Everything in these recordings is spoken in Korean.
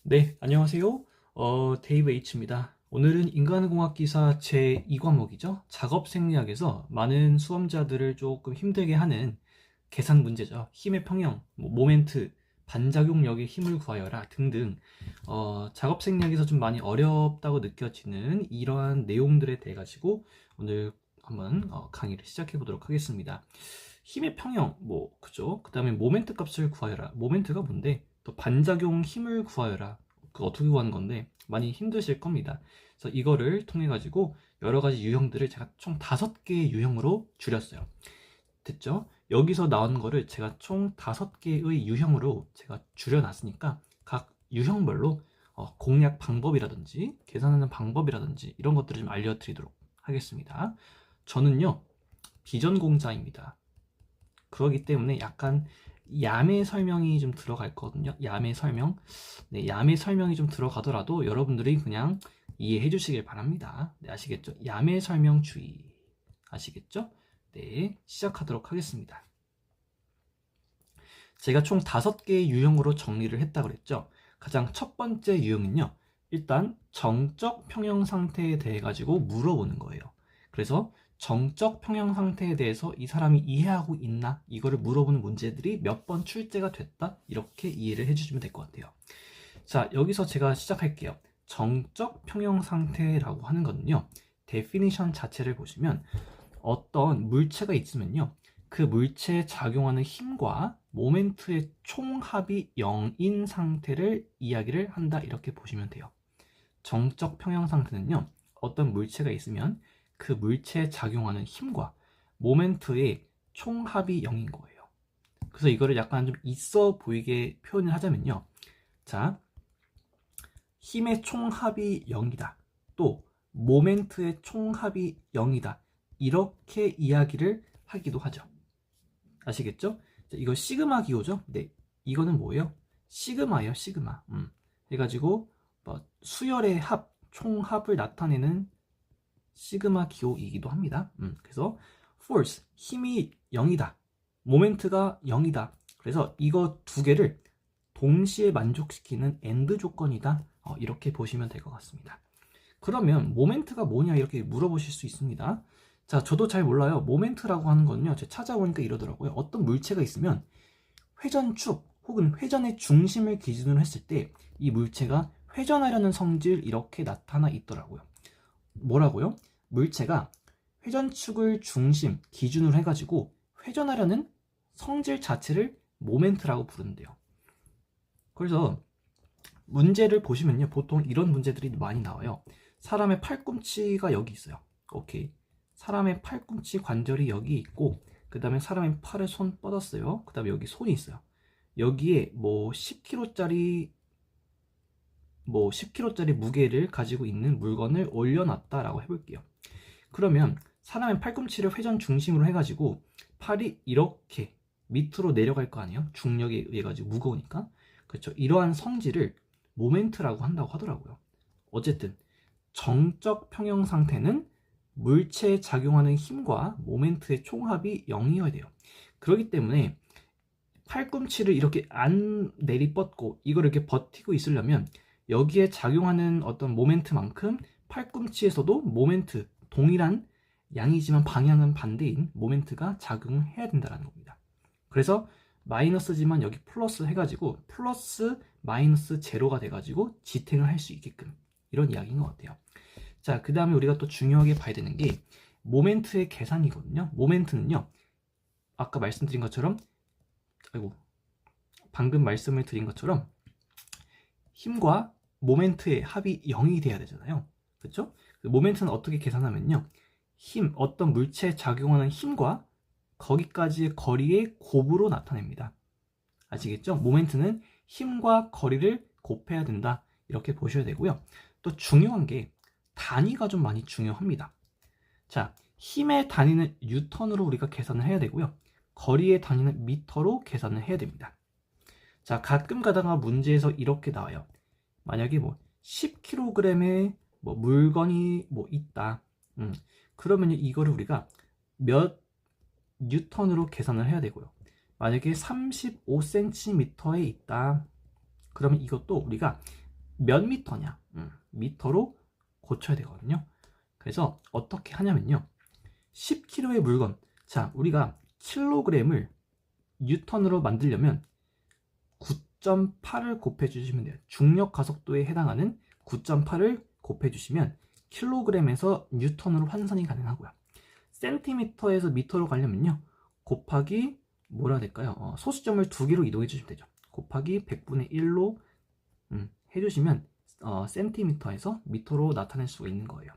네, 안녕하세요. 데이브 H입니다. 오늘은 인간공학기사 제2과목이죠. 작업 생리학에서 많은 수험자들을 조금 힘들게 하는 계산 문제죠. 힘의 평형, 모멘트, 반작용력의 힘을 구하여라 등등 작업 생리학에서 좀 많이 어렵다고 느껴지는 이러한 내용들에 대해 가지고 오늘 한번 강의를 시작해 보도록 하겠습니다. 힘의 평형, 그죠? 그 다음에 모멘트 값을 구하여라. 모멘트가 뭔데? 또 반작용 힘을 구하여라. 그 어떻게 구하는 건데 많이 힘드실 겁니다. 그래서 이거를 통해 가지고 여러 가지 유형들을 제가 총 5개의 유형으로 줄였어요. 됐죠? 여기서 나온 거를 제가 총 5개의 유형으로 제가 줄여놨으니까 각 유형별로 공략 방법이라든지 계산하는 방법이라든지 이런 것들을 좀 알려드리도록 하겠습니다. 저는요 비전공자입니다. 그러기 때문에 약간 야매 설명이 좀 들어갈 거거든요. 야매 설명. 네, 야매 설명이 좀 들어가더라도 여러분들이 그냥 이해해 주시길 바랍니다. 네, 아시겠죠? 야매 설명 주의. 아시겠죠? 네, 시작하도록 하겠습니다. 제가 총 5개의 유형으로 정리를 했다고 그랬죠. 가장 첫 번째 유형은요. 일단 정적 평형 상태에 대해 가지고 물어보는 거예요. 그래서 정적 평형 상태에 대해서 이 사람이 이해하고 있나? 이거를 물어보는 문제들이 몇 번 출제가 됐다? 이렇게 이해를 해주시면 될 것 같아요. 자, 여기서 제가 시작할게요. 정적 평형 상태라고 하는 거는요. 데피니션 자체를 보시면 어떤 물체가 있으면요. 그 물체에 작용하는 힘과 모멘트의 총합이 0인 상태를 이야기를 한다. 이렇게 보시면 돼요. 정적 평형 상태는요. 어떤 물체가 있으면 그 물체에 작용하는 힘과 모멘트의 총합이 0인 거예요. 그래서 이거를 약간 좀 있어 보이게 표현을 하자면요. 자, 힘의 총합이 0이다. 또 모멘트의 총합이 0이다. 이렇게 이야기를 하기도 하죠. 아시겠죠? 이거 시그마 기호죠? 네. 이거는 뭐예요? 시그마예요, 시그마. 해가지고 수열의 합, 총합을 나타내는 시그마 기호이기도 합니다. 그래서 force, 힘이 0이다. 모멘트가 0이다. 그래서 이거 두 개를 동시에 만족시키는 AND 조건이다. 이렇게 보시면 될 것 같습니다. 그러면 모멘트가 뭐냐 이렇게 물어보실 수 있습니다. 자, 저도 잘 몰라요. 모멘트라고 하는 건요. 제가 찾아보니까 이러더라고요. 어떤 물체가 있으면 회전축 혹은 회전의 중심을 기준으로 했을 때 이 물체가 회전하려는 성질 이렇게 나타나 있더라고요. 뭐라고요? 물체가 회전축을 중심 기준으로 해가지고 회전하려는 성질 자체를 모멘트라고 부른대요. 그래서 문제를 보시면요. 보통 이런 문제들이 많이 나와요. 사람의 팔꿈치가 여기 있어요. 오케이. 사람의 팔꿈치 관절이 여기 있고 그 다음에 사람의 팔에 손 뻗었어요. 그 다음에 여기 손이 있어요. 여기에 10kg짜리 무게를 가지고 있는 물건을 올려놨다라고 해볼게요. 그러면 사람의 팔꿈치를 회전 중심으로 해가지고 팔이 이렇게 밑으로 내려갈 거 아니에요? 중력에 의해 가지고 무거우니까. 그렇죠. 이러한 성질을 모멘트라고 한다고 하더라고요. 어쨌든 정적 평형 상태는 물체에 작용하는 힘과 모멘트의 총합이 0이어야 돼요. 그렇기 때문에 팔꿈치를 이렇게 안 내리뻗고 이걸 이렇게 버티고 있으려면 여기에 작용하는 어떤 모멘트만큼 팔꿈치에서도 모멘트, 동일한 양이지만 방향은 반대인 모멘트가 작용해야 된다는 겁니다. 그래서 마이너스지만 여기 플러스 해가지고 플러스 마이너스 제로가 돼가지고 지탱을 할 수 있게끔 이런 이야기인 것 같아요. 자, 그 다음에 우리가 또 중요하게 봐야 되는 게 모멘트의 계산이거든요. 모멘트는요, 아까 말씀드린 것처럼 방금 말씀을 드린 것처럼 힘과 모멘트의 합이 0이 돼야 되잖아요. 그렇죠? 모멘트는 어떻게 계산하면요. 어떤 물체에 작용하는 힘과 거기까지의 거리의 곱으로 나타냅니다. 아시겠죠? 모멘트는 힘과 거리를 곱해야 된다. 이렇게 보셔야 되고요. 또 중요한 게 단위가 좀 많이 중요합니다. 자, 힘의 단위는 뉴턴으로 우리가 계산을 해야 되고요. 거리의 단위는 미터로 계산을 해야 됩니다. 자, 가끔 가다가 문제에서 이렇게 나와요. 만약에 10kg의 물건이 있다. 그러면 이거를 우리가 몇 뉴턴으로 계산을 해야 되고요. 만약에 35cm에 있다. 그러면 이것도 우리가 몇 미터냐? 미터로 고쳐야 되거든요. 그래서 어떻게 하냐면요. 10kg의 물건, 자, 우리가 킬로그램을 뉴턴으로 만들려면 9.8을 곱해주시면 돼요. 중력 가속도에 해당하는 9.8을 곱해주시면 킬로그램에서 뉴턴으로 환산이 가능하고요. 센티미터에서 미터로 가려면요. 곱하기 뭐라 해야 될까요? 소수점을 2개로 이동해 주시면 되죠. 곱하기 100분의 1로 해주시면 센티미터에서 미터로 나타낼 수가 있는 거예요.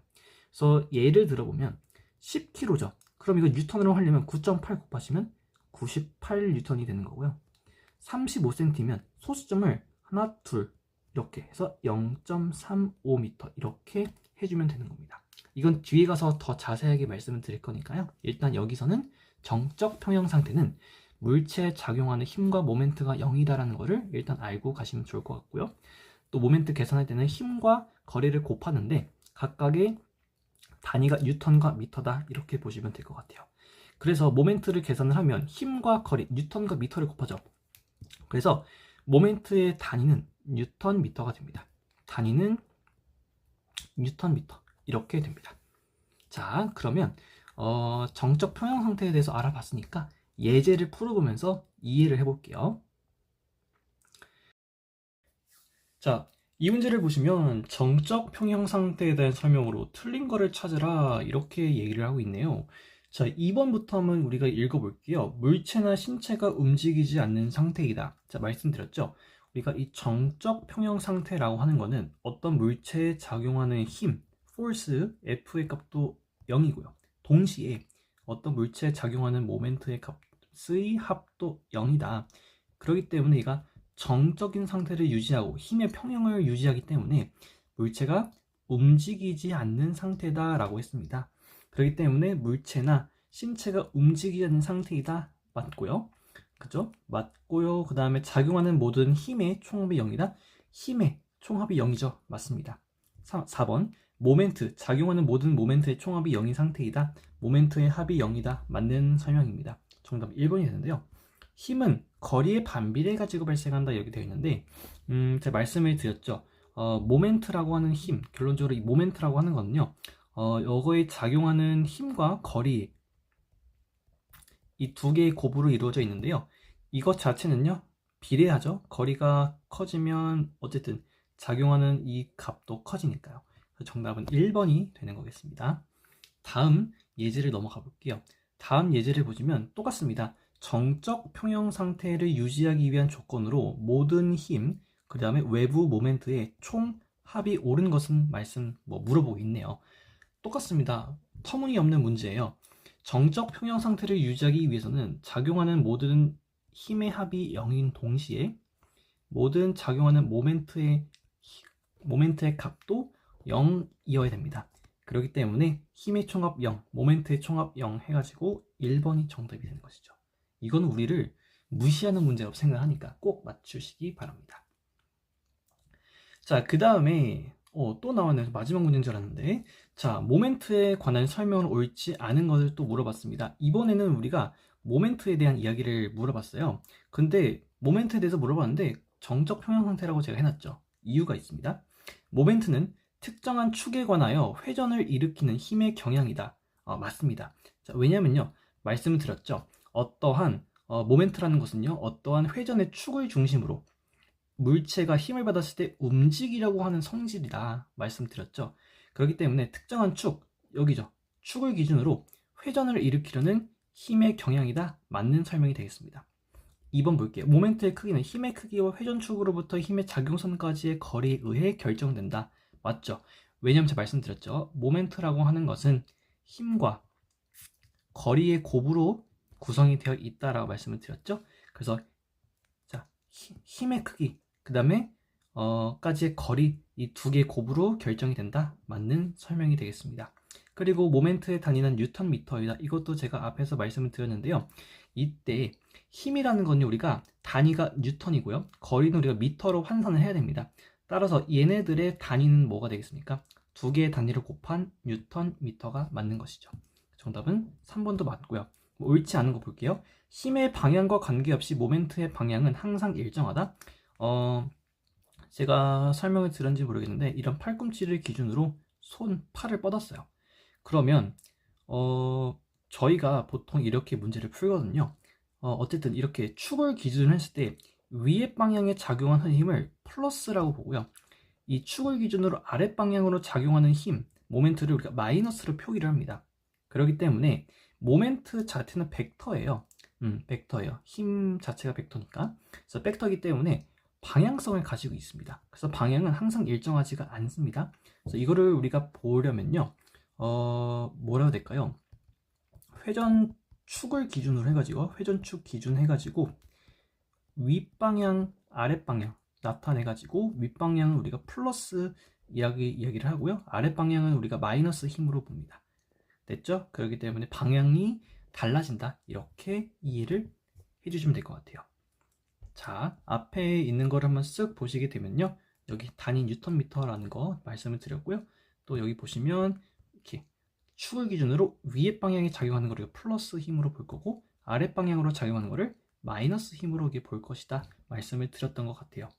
그래서 예를 들어보면 10kg죠. 그럼 이거 뉴턴으로 하려면 9.8 곱하시면 98뉴턴이 되는 거고요. 35cm면 소수점을 하나, 둘 이렇게 해서 0.35m 이렇게 해주면 되는 겁니다. 이건 뒤에 가서 더 자세하게 말씀을 드릴 거니까요. 일단 여기서는 정적 평형 상태는 물체에 작용하는 힘과 모멘트가 0이다라는 거를 일단 알고 가시면 좋을 것 같고요. 또 모멘트 계산할 때는 힘과 거리를 곱하는데 각각의 단위가 뉴턴과 미터다 이렇게 보시면 될 것 같아요. 그래서 모멘트를 계산을 하면 힘과 거리, 뉴턴과 미터를 곱하죠. 그래서 모멘트의 단위는 뉴턴 미터가 됩니다. 단위는 뉴턴 미터 이렇게 됩니다. 자, 그러면 정적 평형 상태에 대해서 알아봤으니까 예제를 풀어보면서 이해를 해볼게요. 자, 이 문제를 보시면 정적 평형 상태에 대한 설명으로 틀린 거를 찾으라 이렇게 얘기를 하고 있네요. 자, 2번부터 한번 우리가 읽어볼게요. 물체나 신체가 움직이지 않는 상태이다. 자, 말씀드렸죠. 우리가 이 정적 평형 상태라고 하는 거는 어떤 물체에 작용하는 힘, force, F의 값도 0이고요. 동시에 어떤 물체에 작용하는 모멘트의 값의 합도 0이다. 그렇기 때문에 얘가 정적인 상태를 유지하고 힘의 평형을 유지하기 때문에 물체가 움직이지 않는 상태다라고 했습니다. 그렇기 때문에 물체나 신체가 움직이지 않는 상태이다. 맞고요. 그죠? 맞고요. 그 다음에 작용하는 모든 힘의 총합이 0이다. 힘의 총합이 0이죠. 맞습니다. 4번 모멘트, 작용하는 모든 모멘트의 총합이 0인 상태이다. 모멘트의 합이 0이다. 맞는 설명입니다. 정답 1번이 되는데요. 힘은 거리의 반비례 가지고 발생한다 이렇게 되어 있는데 제가 말씀을 드렸죠. 모멘트라고 하는 힘, 결론적으로 이 모멘트라고 하는 거는요. 이거에 작용하는 힘과 거리 이 두 개의 곱으로 이루어져 있는데요. 이것 자체는요. 비례하죠. 거리가 커지면 어쨌든 작용하는 이 값도 커지니까요. 정답은 1번이 되는 거겠습니다. 다음 예제를 넘어가 볼게요. 다음 예제를 보시면 똑같습니다. 정적 평형 상태를 유지하기 위한 조건으로 모든 힘, 그 다음에 외부 모멘트의 총 합이 옳은 것은 물어보고 있네요. 똑같습니다. 터무니없는 문제예요. 정적 평형 상태를 유지하기 위해서는 작용하는 모든 힘의 합이 0인 동시에 모든 작용하는 모멘트의 값도 0이어야 됩니다. 그렇기 때문에 힘의 총합 0, 모멘트의 총합 0 해가지고 1번이 정답이 되는 것이죠. 이건 우리를 무시하는 문제라고 생각하니까 꼭 맞추시기 바랍니다. 자, 그 다음에 또 나왔네요. 마지막 문제인 줄 알았는데, 자, 모멘트에 관한 설명을 옳지 않은 것을 또 물어봤습니다. 이번에는 우리가 모멘트에 대한 이야기를 물어봤어요. 근데 모멘트에 대해서 물어봤는데 정적 평형 상태라고 제가 해놨죠. 이유가 있습니다. 모멘트는 특정한 축에 관하여 회전을 일으키는 힘의 경향이다. 맞습니다. 자, 왜냐면요, 말씀을 드렸죠. 어떠한 모멘트라는 것은요, 어떠한 회전의 축을 중심으로 물체가 힘을 받았을 때 움직이려고 하는 성질이다 말씀드렸죠. 그렇기 때문에 특정한 축, 여기죠. 축을 기준으로 회전을 일으키려는 힘의 경향이다. 맞는 설명이 되겠습니다. 2번 볼게요. 모멘트의 크기는 힘의 크기와 회전축으로부터 힘의 작용선까지의 거리에 의해 결정된다. 맞죠? 왜냐면 제가 말씀드렸죠. 모멘트라고 하는 것은 힘과 거리의 곱으로 구성이 되어 있다라고 말씀을 드렸죠. 그래서 자, 힘의 크기, 그 다음에 까지의 거리, 이 두 개의 곱으로 결정이 된다. 맞는 설명이 되겠습니다. 그리고 모멘트의 단위는 뉴턴 미터이다. 이것도 제가 앞에서 말씀을 드렸는데요. 이때 힘이라는 건요, 우리가 단위가 뉴턴이고요. 거리는 우리가 미터로 환산을 해야 됩니다. 따라서 얘네들의 단위는 뭐가 되겠습니까? 두 개의 단위를 곱한 뉴턴 미터가 맞는 것이죠. 정답은 3번도 맞고요. 옳지 않은 거 볼게요. 힘의 방향과 관계없이 모멘트의 방향은 항상 일정하다. 제가 설명을 드렸는지 모르겠는데 이런 팔꿈치를 기준으로 손, 팔을 뻗었어요. 그러면 저희가 보통 이렇게 문제를 풀거든요. 어쨌든 이렇게 축을 기준으로 했을 때 위에 방향에 작용하는 힘을 플러스라고 보고요. 이 축을 기준으로 아랫 방향으로 작용하는 힘, 모멘트를 우리가 마이너스로 표기를 합니다. 그렇기 때문에 모멘트 자체는 벡터예요. 벡터예요. 힘 자체가 벡터니까. 그래서 벡터이기 때문에 방향성을 가지고 있습니다. 그래서 방향은 항상 일정하지가 않습니다. 그래서 이거를 우리가 보려면요. 뭐라 해야 될까요? 회전축을 기준으로 해가지고, 회전축 기준 해가지고, 윗방향, 아랫방향 나타내가지고, 윗방향은 우리가 플러스 이야기를 하고요. 아랫방향은 우리가 마이너스 힘으로 봅니다. 됐죠? 그렇기 때문에 방향이 달라진다. 이렇게 이해를 해주시면 될 것 같아요. 자, 앞에 있는 걸 한번 쓱 보시게 되면요. 여기 단위 뉴턴미터라는 거 말씀을 드렸고요. 또 여기 보시면 이렇게 축을 기준으로 위에 방향에 작용하는 거를 플러스 힘으로 볼 거고 아랫 방향으로 작용하는 거를 마이너스 힘으로 볼 것이다 말씀을 드렸던 것 같아요.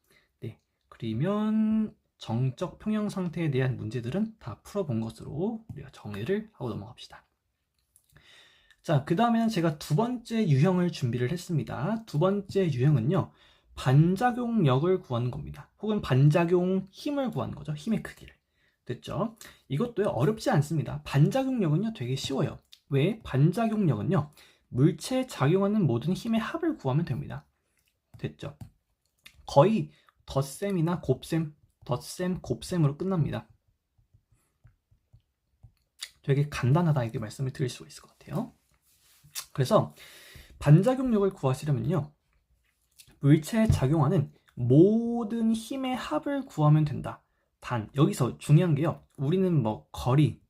네, 그러면 정적 평형 상태에 대한 문제들은 다 풀어본 것으로 우리가 정리를 하고 넘어갑시다. 자, 그 다음에는 제가 두 번째 유형을 준비를 했습니다. 두 번째 유형은요, 반작용력을 구하는 겁니다. 혹은 반작용 힘을 구하는 거죠. 힘의 크기를. 됐죠? 이것도요, 어렵지 않습니다. 반작용력은요, 되게 쉬워요. 왜? 반작용력은요, 물체에 작용하는 모든 힘의 합을 구하면 됩니다. 됐죠? 거의 덧셈이나 곱셈, 덧셈, 곱셈으로 끝납니다. 되게 간단하다 이렇게 말씀을 드릴 수가 있을 것 같아요. 그래서 반작용력을 구하시려면요, 물체에 작용하는 모든 힘의 합을 구하면 된다. 단 여기서 중요한 게요, 우리는 뭐 거리,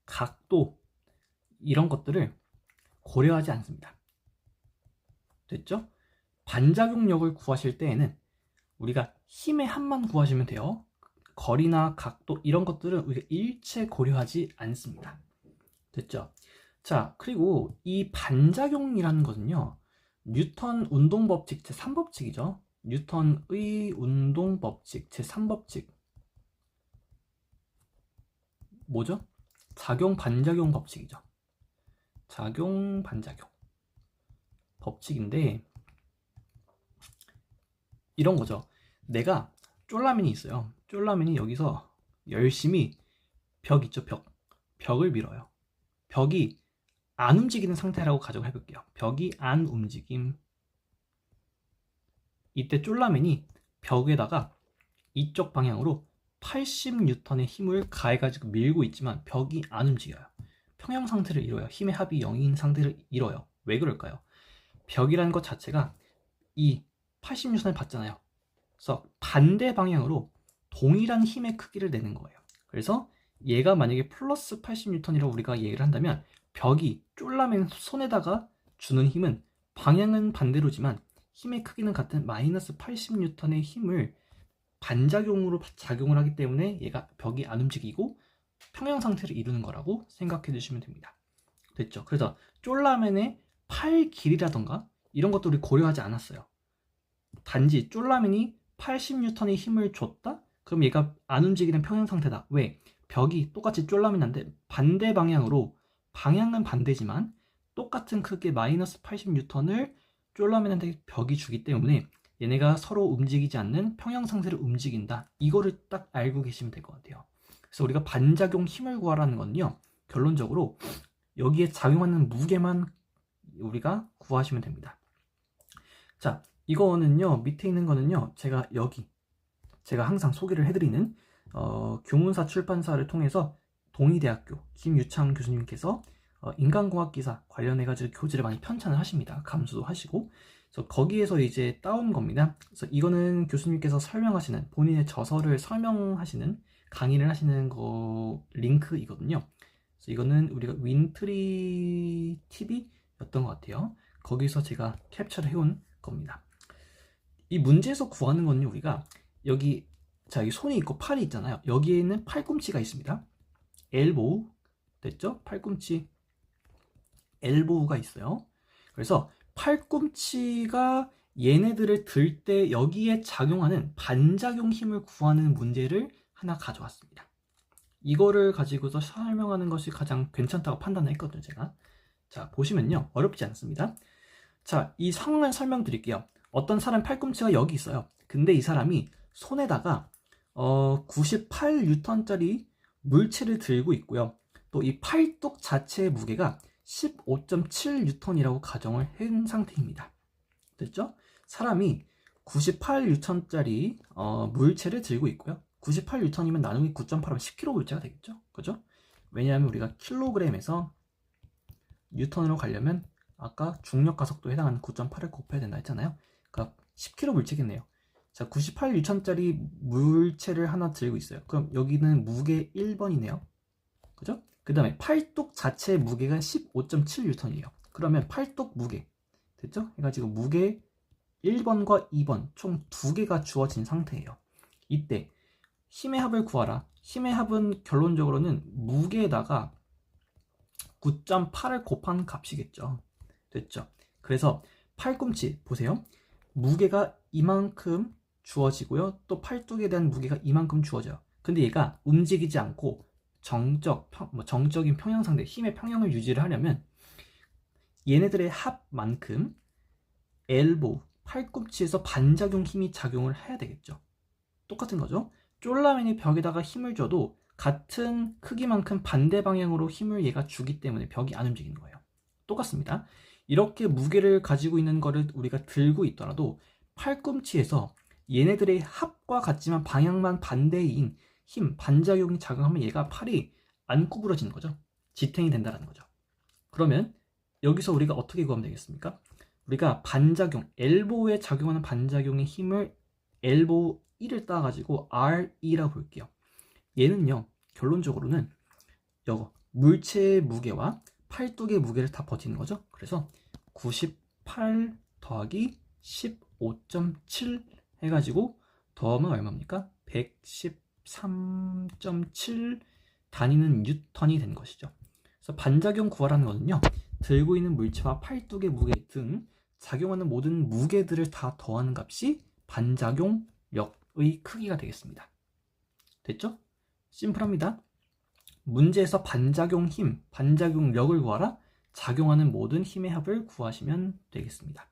각도 이런 것들을 고려하지 않습니다. 됐죠? 반작용력을 구하실 때에는 우리가 힘의 합만 구하시면 돼요. 거리나 각도 이런 것들은 우리가 일체 고려하지 않습니다. 됐죠? 자, 그리고 이 반작용이라는 것은요, 뉴턴 운동법칙 제3법칙이죠. 뉴턴의 운동법칙 제3법칙. 뭐죠? 작용 반작용 법칙이죠. 작용 반작용 법칙인데 이런 거죠. 내가 쫄라맨이 있어요. 쫄라맨이 여기서 열심히 벽 있죠, 벽을 밀어요. 벽이 안 움직이는 상태라고 가정해 볼게요. 벽이 안 움직임. 이때 쫄라맨이 벽에다가 이쪽 방향으로 80N의 힘을 가해가지고 밀고 있지만 벽이 안 움직여요. 평형 상태를 이뤄요. 힘의 합이 0인 상태를 이뤄요. 왜 그럴까요? 벽이라는 것 자체가 이 80N을 받잖아요. 그래서 반대 방향으로 동일한 힘의 크기를 내는 거예요. 그래서 얘가 만약에 플러스 80N이라고 우리가 얘기를 한다면 벽이 쫄라맨 손에다가 주는 힘은 방향은 반대로지만 힘의 크기는 같은 마이너스 80N의 힘을 반작용으로 작용을 하기 때문에 얘가 벽이 안 움직이고 평형 상태를 이루는 거라고 생각해 주시면 됩니다. 됐죠? 그래서 쫄라맨의 팔 길이라던가 이런 것도 우리 고려하지 않았어요. 단지 쫄라맨이 80N의 힘을 줬다? 그럼 얘가 안 움직이는 평형 상태다. 왜? 벽이 똑같이 쫄라맨한데 반대 방향으로, 방향은 반대지만 똑같은 크기의 마이너스 80N을 쫄라맨한테 벽이 주기 때문에 얘네가 서로 움직이지 않는 평형 상태를 움직인다. 이거를 딱 알고 계시면 될 것 같아요. 그래서 우리가 반작용 힘을 구하라는 건요, 결론적으로 여기에 작용하는 무게만 우리가 구하시면 됩니다. 자, 이거는요, 밑에 있는 거는요, 제가 항상 소개를 해드리는 교문사 출판사를 통해서 동의대학교 김유창 교수님께서 인간공학기사 관련해가지고 교재를 많이 편찬을 하십니다. 감수도 하시고. 그래서 거기에서 이제 따온 겁니다. 그래서 이거는 교수님께서 설명하시는, 본인의 저서를 설명하시는, 강의를 하시는 거 링크이거든요. 그래서 이거는 우리가 윈트리 TV였던 것 같아요. 거기서 제가 캡처를 해온 겁니다. 이 문제에서 구하는 거는요, 우리가 여기, 자, 여기 손이 있고 팔이 있잖아요. 여기에는 팔꿈치가 있습니다. 엘보우, 됐죠? 팔꿈치, 엘보우가 있어요. 그래서 팔꿈치가 얘네들을 들 때 여기에 작용하는 반작용 힘을 구하는 문제를 하나 가져왔습니다. 이거를 가지고서 설명하는 것이 가장 괜찮다고 판단을 했거든요, 제가. 자, 보시면요. 어렵지 않습니다. 자, 이 상황을 설명드릴게요. 어떤 사람 팔꿈치가 여기 있어요. 근데 이 사람이 손에다가 98N짜리 물체를 들고 있고요. 또 이 팔뚝 자체의 무게가 15.7N이라고 가정을 한 상태입니다. 됐죠? 사람이 98N짜리 물체를 들고 있고요. 98N이면 나누기 9.8하면 10kg 물체가 되겠죠? 그죠? 왜냐하면 우리가 킬로그램에서 뉴턴으로 가려면 아까 중력 가속도에 해당하는 9.8을 곱해야 된다 했잖아요. 그러니까 10kg 물체겠네요. 자, 98N짜리 물체를 하나 들고 있어요. 그럼 여기는 무게 1번이네요. 그죠? 그 다음에 팔뚝 자체의 무게가 15.7N이에요. 그러면 팔뚝 무게 됐죠? 해가지고 무게 1번과 2번 총 2개가 주어진 상태예요. 이때 힘의 합을 구하라. 힘의 합은 결론적으로는 무게에다가 9.8을 곱한 값이겠죠. 됐죠? 그래서 팔꿈치 보세요. 무게가 이만큼 주어지고요. 또 팔뚝에 대한 무게가 이만큼 주어져요. 근데 얘가 움직이지 않고 정적인 평형상대, 힘의 평형을 유지를 하려면 얘네들의 합만큼 엘보우, 팔꿈치에서 반작용 힘이 작용을 해야 되겠죠. 똑같은 거죠. 쫄라맨이 벽에다가 힘을 줘도 같은 크기만큼 반대 방향으로 힘을 얘가 주기 때문에 벽이 안 움직이는 거예요. 똑같습니다. 이렇게 무게를 가지고 있는 거를 우리가 들고 있더라도 팔꿈치에서 얘네들의 합과 같지만 방향만 반대인 힘, 반작용이 작용하면 얘가 팔이 안 구부러지는 거죠. 지탱이 된다는 거죠. 그러면 여기서 우리가 어떻게 구하면 되겠습니까? 우리가 반작용, 엘보우에 작용하는 반작용의 힘을 엘보우 1을 따가지고 R2라고 볼게요. 얘는요, 결론적으로는 이거 물체의 무게와 팔뚝의 무게를 다 버티는 거죠. 그래서 98 더하기 15.7 해가지고 더하면 얼마입니까? 113.7 다니는 뉴턴이 된 것이죠. 그래서 반작용 구하라는 거는요, 들고 있는 물체와 팔뚝의 무게 등 작용하는 모든 무게들을 다 더하는 값이 반작용력의 크기가 되겠습니다. 됐죠? 심플합니다. 문제에서 반작용 힘, 반작용력을 구하라. 작용하는 모든 힘의 합을 구하시면 되겠습니다.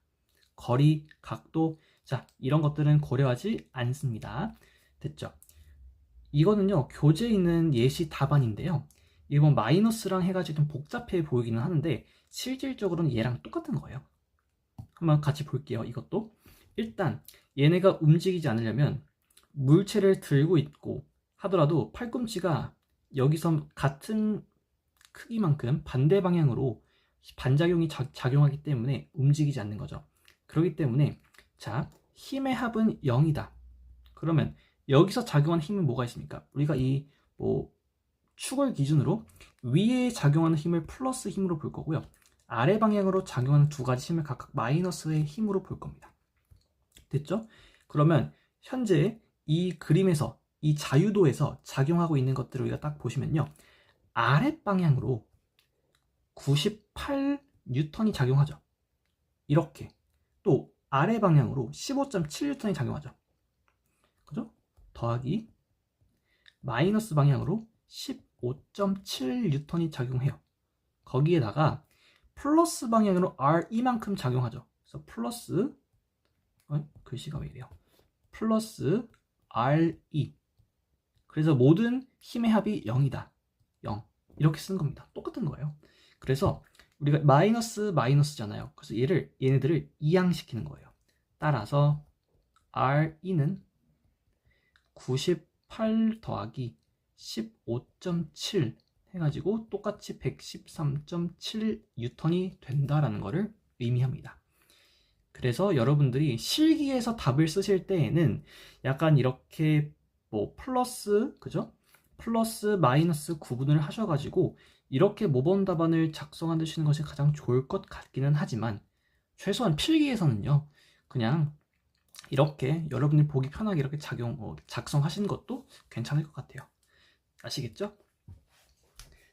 거리, 각도, 자, 이런 것들은 고려하지 않습니다. 됐죠? 이거는요, 교재에 있는 예시 답안인데요. 이번 마이너스랑 해가지고 좀 복잡해 보이기는 하는데 실질적으로는 얘랑 똑같은 거예요. 한번 같이 볼게요. 이것도 일단 얘네가 움직이지 않으려면 물체를 들고 있고 하더라도 팔꿈치가 여기서 같은 크기만큼 반대 방향으로 반작용이 작용하기 때문에 움직이지 않는 거죠. 그렇기 때문에 자, 힘의 합은 0이다. 그러면 여기서 작용하는 힘은 뭐가 있습니까? 우리가 이 축을 기준으로 위에 작용하는 힘을 플러스 힘으로 볼 거고요. 아래 방향으로 작용하는 두 가지 힘을 각각 마이너스의 힘으로 볼 겁니다. 됐죠? 그러면 현재 이 그림에서 이 자유도에서 작용하고 있는 것들을 우리가 딱 보시면요. 아래 방향으로 98N이 작용하죠. 이렇게. 또 아래 방향으로 15.7N이 작용하죠. 그죠? 더하기 마이너스 방향으로 15.7N이 작용해요. 거기에다가 플러스 방향으로 R2만큼 작용하죠. 그래서 플러스 글씨가 왜 이래요? 플러스 R2. 그래서 모든 힘의 합이 0이다. 0. 이렇게 쓴 겁니다. 똑같은 거예요. 그래서 우리가 마이너스잖아요. 그래서 얘네들을 이항시키는 거예요. 따라서 R2는 98 더하기 15.7 해가지고 똑같이 113.7N이 된다라는 것을 의미합니다. 그래서 여러분들이 실기에서 답을 쓰실 때에는 약간 이렇게 플러스, 그죠? 플러스 마이너스 구분을 하셔가지고 이렇게 모범 답안을 작성하시는 것이 가장 좋을 것 같기는 하지만 최소한 필기에서는요, 그냥 이렇게 여러분이 보기 편하게 이렇게 작성하시는 것도 괜찮을 것 같아요. 아시겠죠?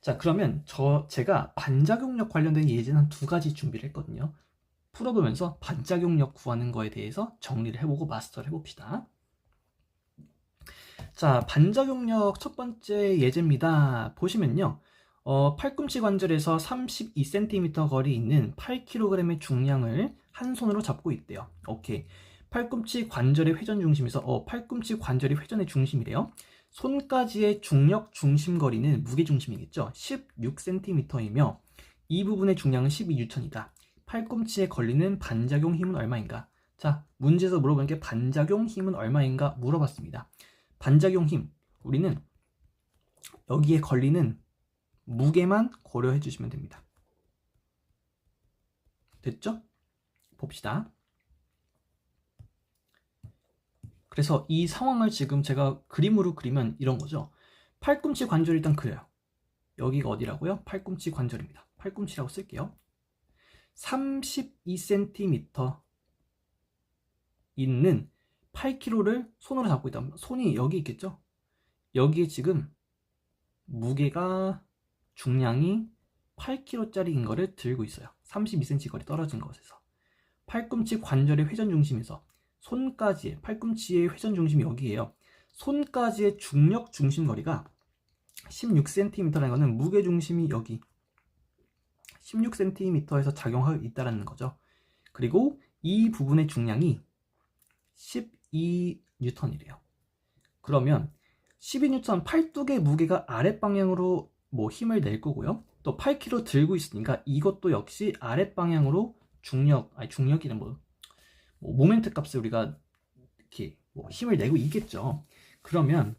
자, 그러면 제가 반작용력 관련된 예제는 한 2가지 준비를 했거든요. 풀어보면서 반작용력 구하는 거에 대해서 정리를 해보고 마스터를 해봅시다. 자, 반작용력 첫 번째 예제입니다. 보시면요. 팔꿈치 관절에서 32cm 거리 있는 8kg의 중량을 한 손으로 잡고 있대요. 오케이. 팔꿈치 관절의 회전 중심에서 팔꿈치 관절이 회전의 중심이래요. 손까지의 중력 중심 거리는 무게 중심이겠죠. 16cm이며 이 부분의 중량은 12N이다. 팔꿈치에 걸리는 반작용 힘은 얼마인가? 자, 문제에서 물어보는 게 반작용 힘은 얼마인가 물어봤습니다. 반작용 힘, 우리는 여기에 걸리는 무게만 고려해 주시면 됩니다. 됐죠? 봅시다. 그래서 이 상황을 지금 제가 그림으로 그리면 이런 거죠. 팔꿈치 관절 일단 그려요. 여기가 어디라고요? 팔꿈치 관절입니다. 팔꿈치라고 쓸게요. 32cm 있는 8kg를 손으로 잡고 있다. 손이 여기 있겠죠? 여기에 지금 무게가 중량이 8kg짜리인 거를 들고 있어요. 32cm 거리 떨어진 곳에서. 팔꿈치 관절의 회전 중심에서 손까지의, 팔꿈치의 회전 중심이 여기에요. 손까지의 중력 중심 거리가 16cm라는 거는 무게 중심이 여기 16cm에서 작용하고 있다는 거죠. 그리고 이 부분의 중량이 12N이래요. 그러면 12N, 팔뚝의 무게가 아랫방향으로 힘을 낼 거고요. 또 8kg 들고 있으니까 이것도 역시 아랫방향으로 중력이란 모멘트 값을 우리가 이렇게 힘을 내고 있겠죠. 그러면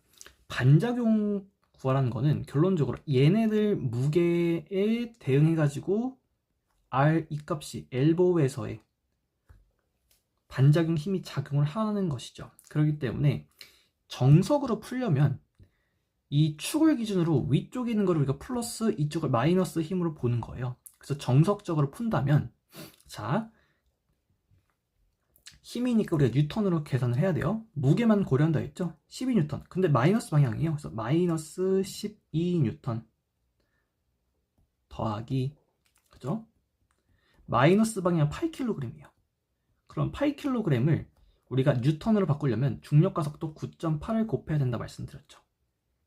반작용 구하라는 거는 결론적으로 얘네들 무게에 대응해가지고 R 이 값이 엘보우에서의 반작용 힘이 작용을 하는 것이죠. 그렇기 때문에 정석으로 풀려면 이 축을 기준으로 위쪽에 있는 거를 우리가 플러스, 이쪽을 마이너스 힘으로 보는 거예요. 그래서 정석적으로 푼다면, 자, 힘이니까 우리가 뉴턴으로 계산을 해야 돼요. 무게만 고려한다 했죠? 12N. 근데 마이너스 방향이에요. 그래서 마이너스 12N 더하기, 그죠? 마이너스 방향 8kg이에요. 그럼 8kg을 우리가 뉴턴으로 바꾸려면 중력과 속도 9.8을 곱해야 된다 말씀드렸죠.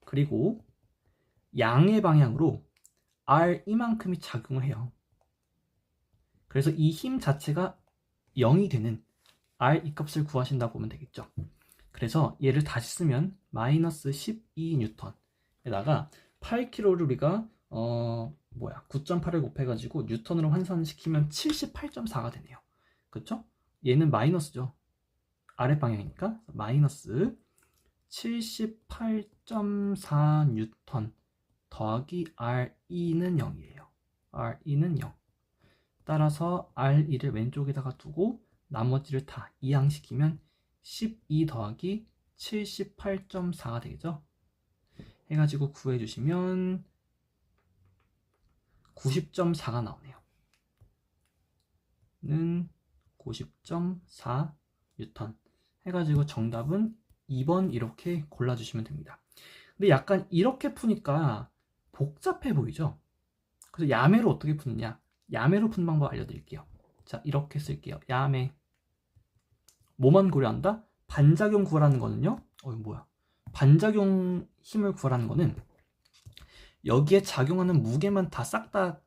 그리고 양의 방향으로 R 이만큼이 작용을 해요. 그래서 이 힘 자체가 0이 되는 R 이 값을 구하신다고 보면 되겠죠. 그래서 얘를 다시 쓰면 마이너스 12N에다가 8kg를 우리가 9.8을 곱해가지고 뉴턴으로 환산시키면 78.4가 되네요. 그쵸? 얘는 마이너스죠. 아랫방향이니까 마이너스 78.4N 더하기 RE는 0이에요. RE는 0. 따라서 RE를 왼쪽에다가 두고 나머지를 다 이항시키면 12 더하기 78.4가 되겠죠. 해가지고 구해주시면 90.4가 나오네요. 는 90.4 뉴턴 해가지고 정답은 2번 이렇게 골라주시면 됩니다. 근데 약간 이렇게 푸니까 복잡해 보이죠? 그래서 야매로 어떻게 푸느냐? 야매로 푸는 방법 알려드릴게요. 자, 이렇게 쓸게요. 야매. 뭐만 고려한다? 반작용 구하라는 거는요. 반작용 힘을 구하라는 거는 여기에 작용하는 무게만 싹 다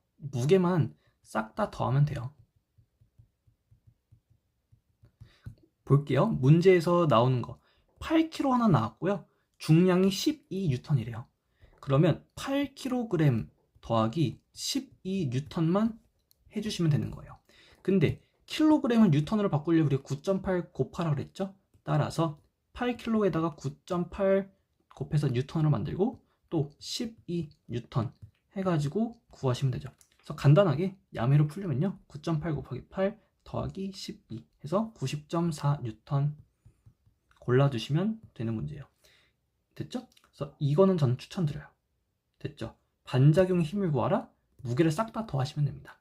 더하면 돼요. 볼게요. 문제에서 나오는 거 8kg 하나 나왔고요. 중량이 12N이래요. 그러면 8kg 더하기 12N만 해주시면 되는 거예요. 근데 킬로그램을 뉴턴으로 바꾸려면 우리가 9.8 곱하라 그랬죠? 따라서 8kg에다가 9.8 곱해서 뉴턴으로 만들고 또 12N 해가지고 구하시면 되죠. 그래서 간단하게 야매로 풀려면요. 9.8 곱하기 8 더하기 12 해서 90.4N 골라주시면 되는 문제예요. 됐죠? 그래서 이거는 저는 추천드려요. 됐죠? 반작용 힘을 구하라. 무게를 싹 다 더하시면 됩니다.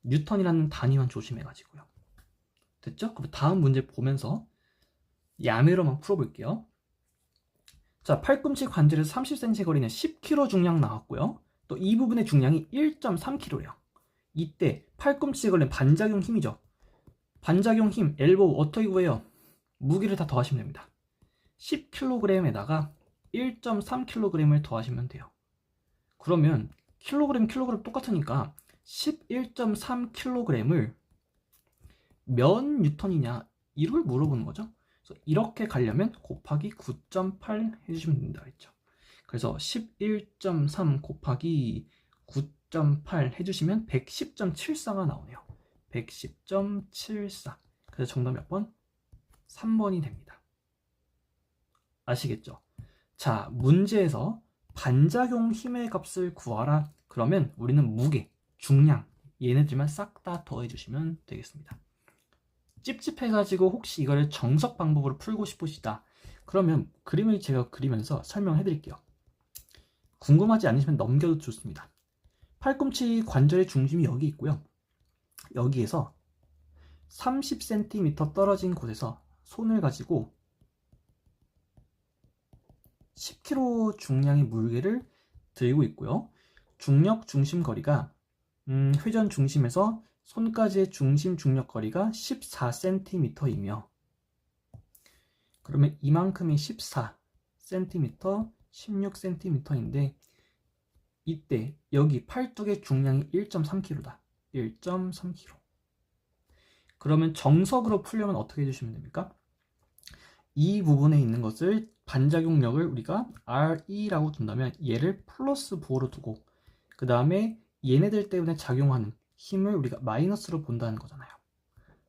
뉴턴이라는 단위만 조심해가지고요. 됐죠? 그럼 다음 문제 보면서 야매로만 풀어볼게요. 자, 팔꿈치 관절에서 30cm 거리는 10kg 중량 나왔고요. 또 이 부분의 중량이 1.3kg예요. 이때 팔꿈치에 걸린 반작용 힘이죠. 반작용 힘 엘보우 어떻게 구해요? 무게를 다 더하시면 됩니다. 10kg에다가 1.3kg을 더하시면 돼요. 그러면 킬로그램 똑같으니까 11.3kg을 몇 뉴턴이냐 이걸 물어보는 거죠. 그래서 이렇게 가려면 곱하기 9.8 해주시면 된다 했죠. 그래서 11.3 곱하기 9.8 해주시면 110.74가 나오네요. 110.74. 그래서 정답 몇 번? 3번이 됩니다. 아시겠죠? 자, 문제에서 반작용 힘의 값을 구하라. 그러면 우리는 무게, 중량 얘네들만 싹 다 더해주시면 되겠습니다. 찝찝해가지고 혹시 이거를 정석 방법으로 풀고 싶으시다. 그러면 그림을 제가 그리면서 설명해 드릴게요. 궁금하지 않으시면 넘겨도 좋습니다. 팔꿈치 관절의 중심이 여기 있고요. 여기에서 30cm 떨어진 곳에서 손을 가지고 10kg 중량의 무게를 들고 있고요. 중력 중심 거리가 회전 중심에서 손까지의 중심 중력 거리가 14cm이며 그러면 이만큼이 14cm, 16cm인데 이때 여기 팔뚝의 중량이 1.3kg다. 1.3kg. 그러면 정석으로 풀려면 어떻게 해주시면 됩니까? 이 부분에 있는 것을 반작용력을 우리가 RE라고 둔다면 얘를 플러스 부호로 두고 그 다음에 얘네들 때문에 작용하는 힘을 우리가 마이너스로 본다는 거잖아요.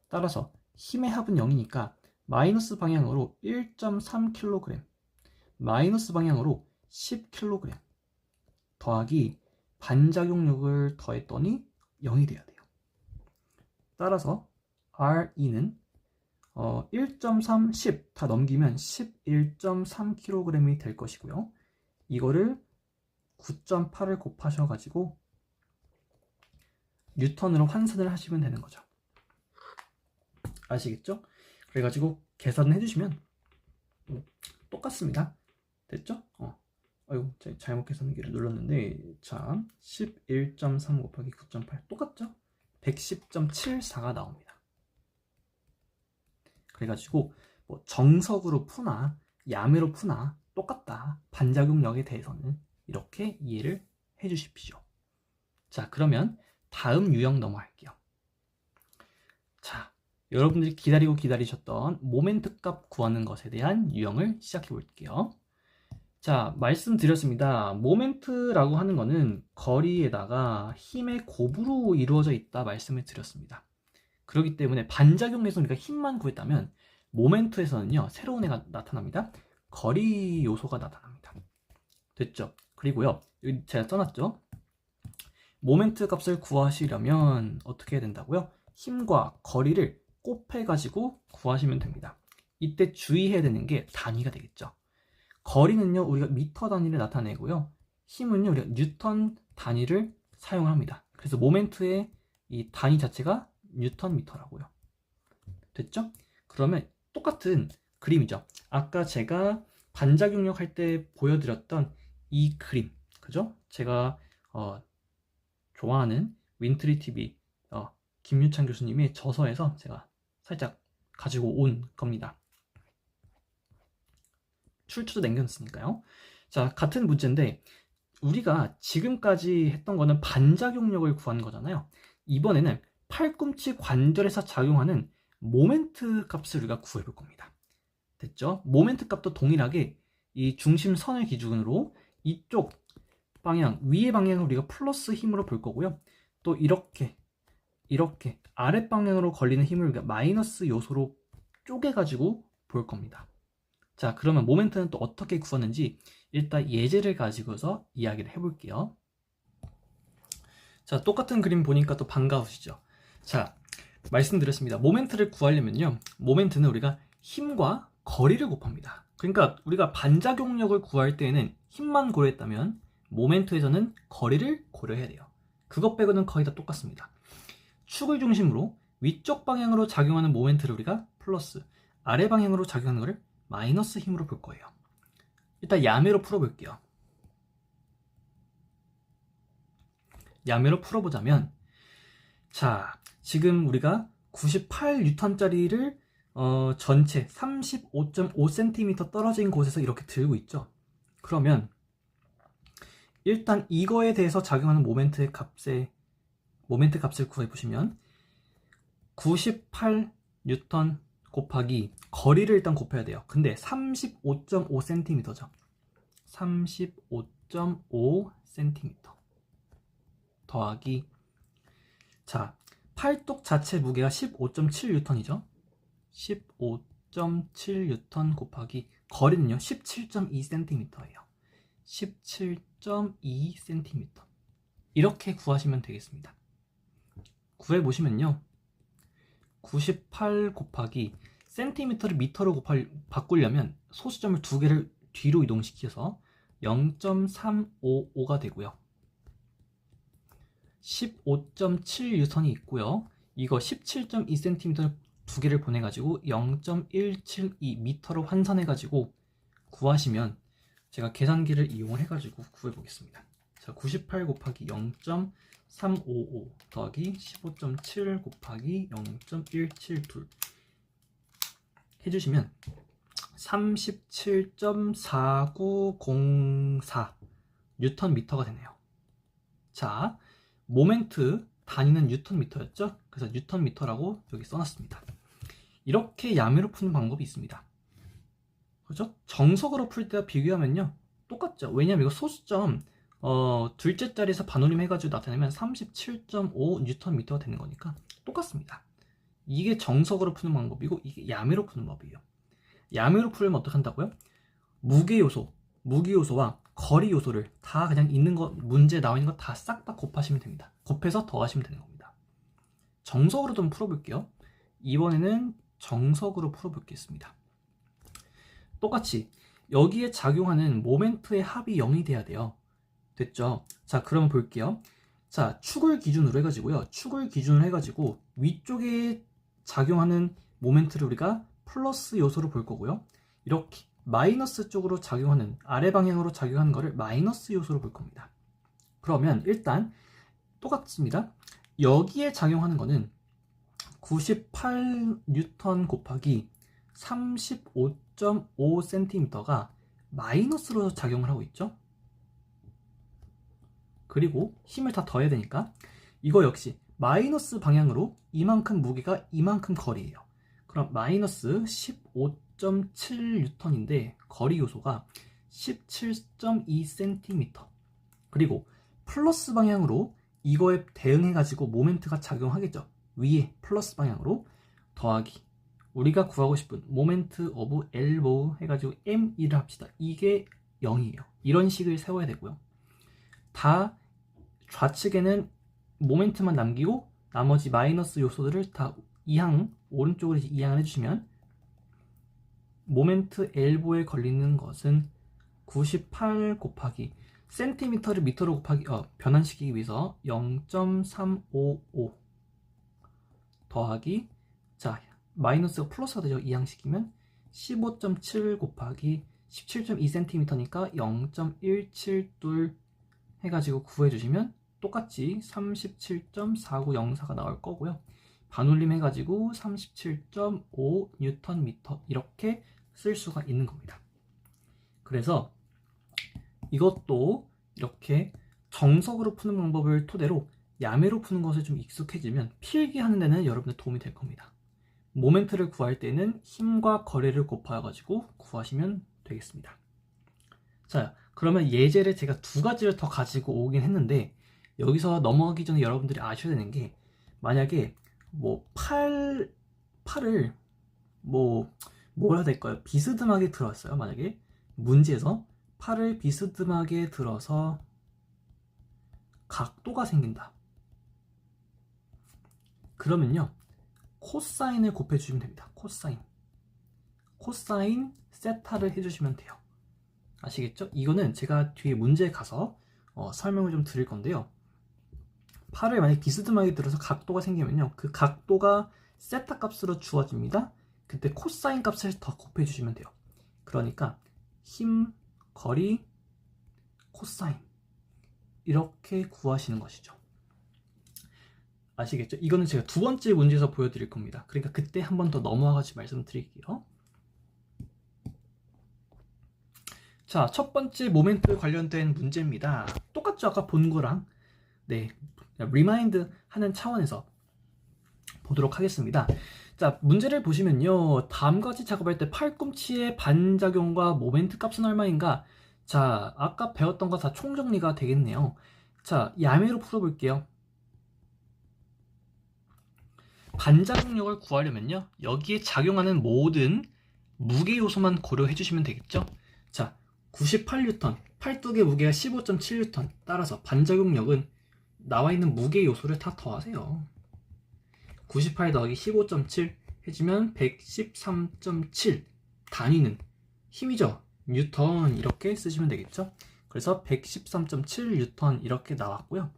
따라서 힘의 합은 0이니까 마이너스 방향으로 1.3kg 마이너스 방향으로 10kg 더하기 반작용력을 더했더니 0이 돼야 돼요. 따라서 RE는 1.3, 10 다 넘기면 11.3kg이 될 것이고요. 이거를 9.8을 곱하셔가지고 뉴턴으로 환산을 하시면 되는 거죠. 아시겠죠? 그래가지고 계산을 해주시면 똑같습니다. 됐죠? 아이고 잘못 계산기를 눌렀는데 자 11.3 곱하기 9.8 똑같죠? 110.74가 나옵니다. 그래가지고 뭐 정석으로 푸나 야매로 푸나 똑같다. 반작용력에 대해서는 이렇게 이해를 해주십시오. 자, 그러면 다음 유형 넘어갈게요. 자, 여러분들이 기다리고 기다리셨던 모멘트 값 구하는 것에 대한 유형을 시작해 볼게요. 자, 말씀드렸습니다. 모멘트라고 하는 거는 거리에다가 힘의 곱으로 이루어져 있다 말씀을 드렸습니다. 그렇기 때문에 반작용에서 우리가 힘만 구했다면 모멘트에서는요 새로운 애가 나타납니다. 거리 요소가 나타납니다. 됐죠? 그리고요 여기 제가 써놨죠? 모멘트 값을 구하시려면 어떻게 해야 된다고요? 힘과 거리를 곱해가지고 구하시면 됩니다. 이때 주의해야 되는 게 단위가 되겠죠. 거리는요 우리가 미터 단위를 나타내고요. 힘은요 우리가 뉴턴 단위를 사용을 합니다. 그래서 모멘트의 이 단위 자체가 뉴턴 미터라고요. 됐죠? 그러면 똑같은 그림이죠. 아까 제가 반작용력 할 때 보여드렸던 이 그림, 그죠? 제가 좋아하는 윈트리 TV 김유찬 교수님의 저서에서 제가 살짝 가지고 온 겁니다. 출처도 남겨놨으니까요. 자, 같은 문제인데 우리가 지금까지 했던 거는 반작용력을 구한 거잖아요. 이번에는 팔꿈치 관절에서 작용하는 모멘트 값을 우리가 구해볼 겁니다. 됐죠? 모멘트 값도 동일하게 이 중심선을 기준으로 이쪽 방향, 위의 방향을 우리가 플러스 힘으로 볼 거고요. 또 이렇게 아랫방향으로 걸리는 힘을 우리가 마이너스 요소로 쪼개가지고 볼 겁니다. 자, 그러면 모멘트는 또 어떻게 구하는지 일단 예제를 가지고서 이야기를 해볼게요. 자, 똑같은 그림 보니까 또 반가우시죠? 자, 말씀드렸습니다. 모멘트를 구하려면요 모멘트는 우리가 힘과 거리를 곱합니다. 그러니까 우리가 반작용력을 구할 때에는 힘만 고려했다면 모멘트에서는 거리를 고려해야 돼요. 그것 빼고는 거의 다 똑같습니다. 축을 중심으로 위쪽 방향으로 작용하는 모멘트를 우리가 플러스, 아래 방향으로 작용하는 것을 마이너스 힘으로 볼 거예요. 일단 야매로 풀어볼게요. 야매로 풀어보자면 자, 지금 우리가 98N짜리를 전체 35.5cm 떨어진 곳에서 이렇게 들고 있죠. 그러면 일단 이거에 대해서 작용하는 모멘트 값을 구해보시면 98N 곱하기 거리를 일단 곱해야 돼요. 근데 35.5cm죠. 35.5cm 더하기, 자, 팔뚝 자체 무게가 15.7N이죠. 15.7N 곱하기 거리는요 17.2cm예요. 17.2cm 이렇게 구하시면 되겠습니다. 구해보시면요 98 곱하기 센티미터를 미터로 바꾸려면 소수점을 두 개를 뒤로 이동시켜서 0.355가 되고요. 15.7N이 있고요. 이거 17.2cm 두 개를 보내가지고 0.172m로 환산해가지고 구하시면, 제가 계산기를 이용을 해가지고 구해보겠습니다. 자, 98 곱하기 0.355 더하기 15.7 곱하기 0.172 해주시면 37.4904 뉴턴미터가 되네요. 자, 모멘트 단위는 뉴턴미터였죠? 그래서 뉴턴미터라고 여기 써놨습니다. 이렇게 야매로 푸는 방법이 있습니다. 그죠? 정석으로 풀 때와 비교하면요 똑같죠. 왜냐면 이거 소수점 둘째 자리에서 반올림 해가지고 나타내면 37.5 뉴턴미터가 되는 거니까 똑같습니다. 이게 정석으로 푸는 방법이고, 이게 야매로 푸는 법이에요. 야매로 풀면 어떻게 한다고요? 무게요소와 거리 요소를 다 그냥 있는 거, 문제에 나와 있는 거 다 싹 다 곱하시면 됩니다. 곱해서 더하시면 되는 겁니다. 정석으로 좀 풀어볼게요. 이번에는 정석으로 풀어보겠습니다. 똑같이 여기에 작용하는 모멘트의 합이 0이 돼야 돼요. 됐죠? 자, 그럼 볼게요. 자, 축을 기준으로 해가지고 위쪽에 작용하는 모멘트를 우리가 플러스 요소로 볼 거고요. 이렇게 마이너스 쪽으로 작용하는, 아래 방향으로 작용하는 거를 마이너스 요소로 볼 겁니다. 그러면 일단 똑같습니다. 여기에 작용하는 거는 98N 곱하기 35.5cm가 마이너스로 작용을 하고 있죠. 그리고 힘을 다 더해야 되니까 이거 역시 마이너스 방향으로 이만큼 무게가 이만큼 거리예요. 그럼 마이너스 15.7N인데 거리 요소가 17.2cm, 그리고 플러스 방향으로 이거에 대응해가지고 모멘트가 작용하겠죠. 위에 플러스 방향으로 더하기, 우리가 구하고 싶은 모멘트 오브 엘보우 해가지고 M1을 합시다. 이게 0이에요. 이런 식을 세워야 되고요. 다 좌측에는 모멘트만 남기고 나머지 마이너스 요소들을 다 이항, 오른쪽으로 이항을 해주시면 모멘트 엘보에 걸리는 것은 98 곱하기 센티미터를 미터로 곱하기 변환시키기 위해서 0.355 더하기, 자, 마이너스가 플러스가 되죠. 이항시키면 15.7 곱하기 17.2cm니까 0.172 해가지고 구해주시면 똑같이 37.4904가 나올 거고요. 반올림 해가지고 37.5 뉴턴미터 이렇게 쓸 수가 있는 겁니다. 그래서 이것도 이렇게 정석으로 푸는 방법을 토대로 야매로 푸는 것에 좀 익숙해지면 필기하는 데는 여러분들 도움이 될 겁니다. 모멘트를 구할 때는 힘과 거리를 곱하여가지고 구하시면 되겠습니다. 자, 그러면 예제를 제가 두 가지를 더 가지고 오긴 했는데, 여기서 넘어가기 전에 여러분들이 아셔야 되는 게, 만약에 팔을 뭐 해야 될까요? 비스듬하게 들었어요. 만약에 문제에서 팔을 비스듬하게 들어서 각도가 생긴다. 그러면요 코사인을 곱해주시면 됩니다. 코사인 세타를 해주시면 돼요. 아시겠죠? 이거는 제가 뒤에 문제에 가서 설명을 좀 드릴 건데요. 팔을 만약에 비스듬하게 들어서 각도가 생기면요 그 각도가 세타 값으로 주어집니다. 그때 코사인 값을 더 곱해주시면 돼요. 그러니까 힘, 거리, 코사인 이렇게 구하시는 것이죠. 아시겠죠? 이거는 제가 두 번째 문제에서 보여드릴 겁니다. 그러니까 그때 한 번 더 넘어와가지고 말씀드릴게요. 자, 첫 번째 모멘트 관련된 문제입니다. 똑같죠? 아까 본 거랑. 네, 리마인드 하는 차원에서 보도록 하겠습니다. 자, 문제를 보시면요. 다음과 같이 작업할 때 팔꿈치의 반작용과 모멘트 값은 얼마인가? 자, 아까 배웠던 거 다 총정리가 되겠네요. 자, 야매로 풀어볼게요. 반작용력을 구하려면요. 여기에 작용하는 모든 무게 요소만 고려해 주시면 되겠죠? 자, 98N, 팔뚝의 무게가 15.7N. 따라서 반작용력은 나와 있는 무게 요소를 다 더하세요. 98 더하기 15.7 해주면 113.7. 단위는 힘이죠. 뉴턴 이렇게 쓰시면 되겠죠. 그래서 113.7 뉴턴 이렇게 나왔고요.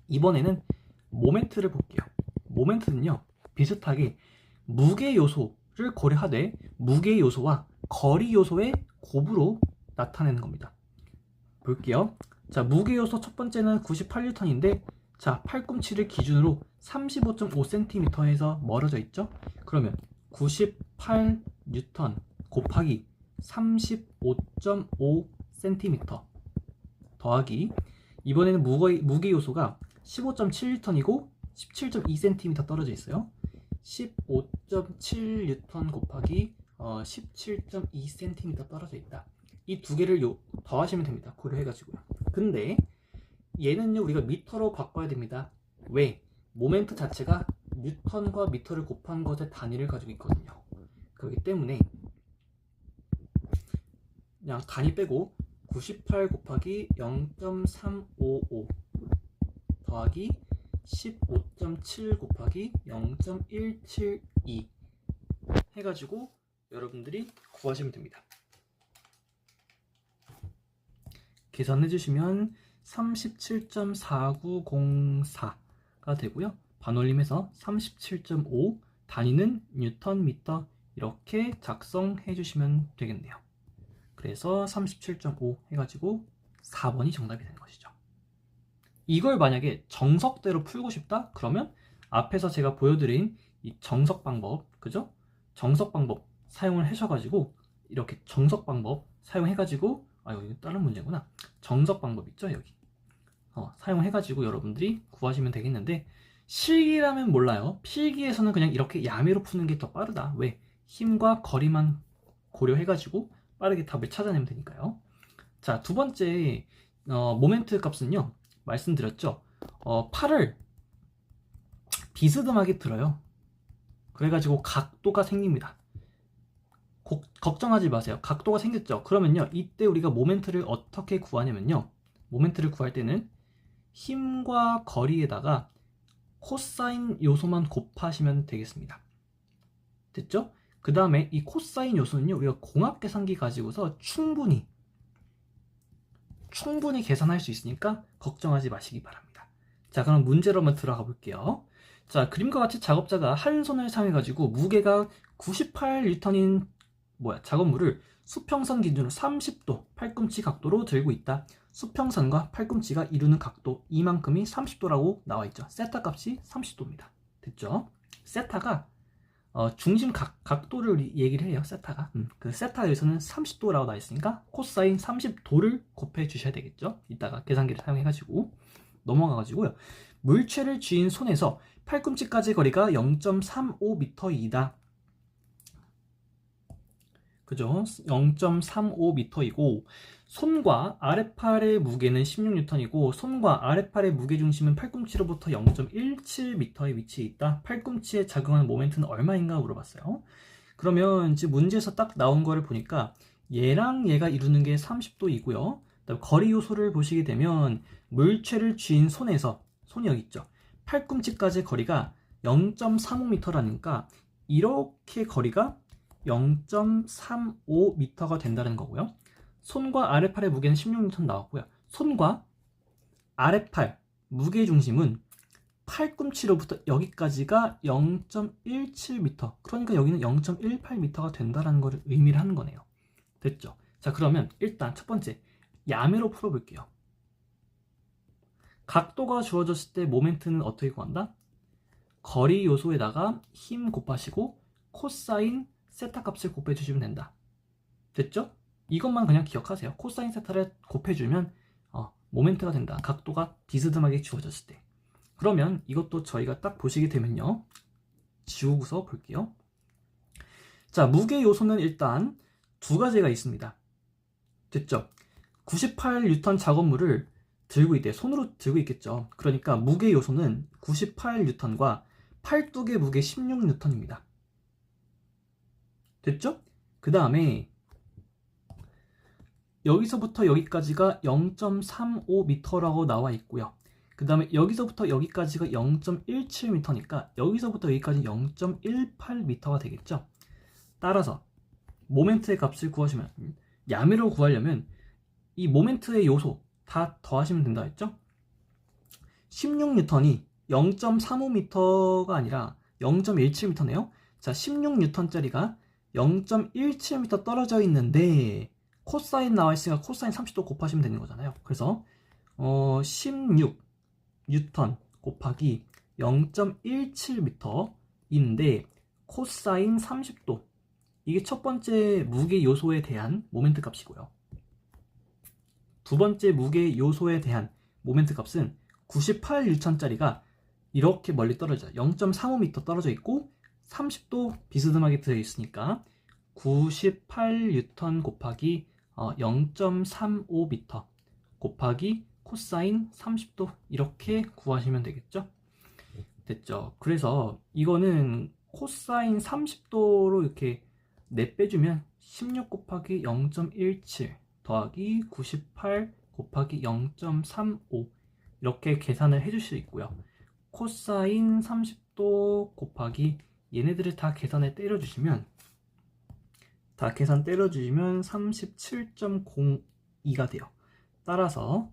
이번에는 모멘트를 볼게요. 모멘트는요, 비슷하게 무게 요소를 고려하되 무게 요소와 거리 요소의 곱으로 나타내는 겁니다. 볼게요. 자, 무게 요소 첫 번째는 98N인데 자, 팔꿈치를 기준으로 35.5cm에서 멀어져 있죠? 그러면 98N 곱하기 35.5cm 더하기 이번에는 무게 요소가 15.7N이고 17.2cm 떨어져 있어요. 15.7N 곱하기 17.2cm 떨어져 있다. 이 두 개를 더하시면 됩니다. 고려해가지고요. 근데 얘는요, 우리가 미터로 바꿔야 됩니다. 왜? 모멘트 자체가 뉴턴과 미터를 곱한 것의 단위를 가지고 있거든요. 그렇기 때문에 그냥 단위 빼고 98 곱하기 0.355 더하기 15.7 곱하기 0.172 해가지고 여러분들이 구하시면 됩니다. 계산해주시면 37.4904가 되고요. 반올림해서 37.5, 단위는 뉴턴 미터 이렇게 작성해 주시면 되겠네요. 그래서 37.5 해가지고 4번이 정답이 되는 것이죠. 이걸 만약에 정석대로 풀고 싶다? 그러면 앞에서 제가 보여드린 이 정석 방법, 그죠? 정석 방법 사용을 하셔가지고 이렇게 정석 방법 사용해가지고 여기 다른 문제구나. 정석 방법 있죠, 여기. 사용해가지고 여러분들이 구하시면 되겠는데 실기라면 몰라요. 필기에서는 그냥 이렇게 야매로 푸는 게 더 빠르다. 왜? 힘과 거리만 고려해가지고 빠르게 답을 찾아내면 되니까요. 자, 두 번째 모멘트 값은요, 말씀드렸죠. 팔을 비스듬하게 들어요. 그래가지고 각도가 생깁니다. 걱정하지 마세요. 각도가 생겼죠. 그러면요, 이때 우리가 모멘트를 어떻게 구하냐면요, 모멘트를 구할 때는 힘과 거리에다가 코사인 요소만 곱하시면 되겠습니다. 됐죠? 그 다음에 이 코사인 요소는요, 우리가 공학계산기 가지고서 충분히 계산할 수 있으니까 걱정하지 마시기 바랍니다. 자, 그럼 문제로 한번 들어가 볼게요. 자, 그림과 같이 작업자가 한 손을 사용해 가지고 무게가 98N인 작업물을 수평선 기준으로 30도 팔꿈치 각도로 들고 있다. 수평선과 팔꿈치가 이루는 각도 이만큼이 30도라고 나와 있죠. 세타 값이 30도입니다. 됐죠? 세타가 중심 각도를 얘기를 해요. 세타가. 그 세타에서는 30도라고 나와 있으니까 코사인 30도를 곱해 주셔야 되겠죠. 이따가 계산기를 사용해 가지고 넘어가 가지고요. 물체를 쥐인 손에서 팔꿈치까지 거리가 0.35m이다. 그죠? 0.35m이고 손과 아랫팔의 무게는 16N이고 손과 아랫팔의 무게중심은 팔꿈치로부터 0.17m의 위치에 있다. 팔꿈치에 작용하는 모멘트는 얼마인가 물어봤어요. 그러면 지금 문제에서 딱 나온 거를 보니까 얘랑 얘가 이루는 게 30도이고요. 거리 요소를 보시게 되면 물체를 쥐인 손에서, 손이 여기 있죠. 팔꿈치까지 거리가 0.35m라니까 이렇게 거리가 0.35m가 된다는 거고요. 손과 아랫팔의 무게는 16N 나왔고요. 손과 아랫팔 무게중심은 팔꿈치로부터 여기까지가 0.17m, 그러니까 여기는 0.18m가 된다는 것을 의미를 하는 거네요. 됐죠? 자, 그러면 일단 첫 번째 야매로 풀어볼게요. 각도가 주어졌을 때 모멘트는 어떻게 구한다? 거리 요소에다가 힘 곱하시고 코사인 세타 값을 곱해주시면 된다. 됐죠? 이것만 그냥 기억하세요. 코사인 세타를 곱해주면 모멘트가 된다. 각도가 비스듬하게 주어졌을 때. 그러면 이것도 저희가 딱 보시게 되면요. 지우고서 볼게요. 자, 무게 요소는 일단 두 가지가 있습니다. 됐죠? 98N 작업물을 들고 있대. 손으로 들고 있겠죠. 그러니까 무게 요소는 98N과 팔뚝의 무게 16N입니다. 됐죠? 그 다음에 여기서부터 여기까지가 0.35m라고 나와 있고요. 그 다음에 여기서부터 여기까지가 0.17m니까 여기서부터 여기까지 0.18m가 되겠죠. 따라서 모멘트의 값을 구하시면, 야매로 구하려면 이 모멘트의 요소 다 더하시면 된다 했죠. 16N이 0.35m가 아니라 0.17m네요. 자, 16N짜리가 0.17m 떨어져 있는데 코사인 나와 있으니까 코사인 30도 곱하시면 되는 거잖아요. 그래서 16N 곱하기 0.17m인데 코사인 30도, 이게 첫 번째 무게 요소에 대한 모멘트 값이고요. 두 번째 무게 요소에 대한 모멘트 값은 98N짜리가 이렇게 멀리 떨어져요. 0.35m 떨어져 있고 30도 비스듬하게 들어있으니까 98N 곱하기 0.35m 곱하기 코사인 30도, 이렇게 구하시면 되겠죠. 됐죠. 그래서 이거는 코사인 30도로 이렇게 내빼주면 16 곱하기 0.17 더하기 98 곱하기 0.35 이렇게 계산을 해줄 수 있고요. 코사인 30도 곱하기 얘네들을 다 계산에 때려주시면 37.02가 돼요. 따라서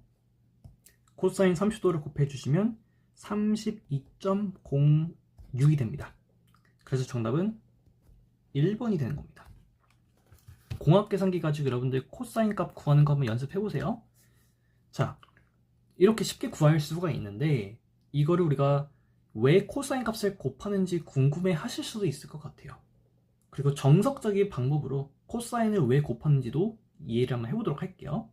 코사인 30도를 곱해주시면 32.06이 됩니다. 그래서 정답은 1번이 되는 겁니다. 공학계산기 가지고 여러분들 코사인 값 구하는 거 한번 연습해보세요. 자, 이렇게 쉽게 구할 수가 있는데 이거를 우리가 왜 코사인 값을 곱하는지 궁금해 하실 수도 있을 것 같아요. 그리고 정석적인 방법으로 코사인을 왜 곱하는지도 이해를 한번 해보도록 할게요.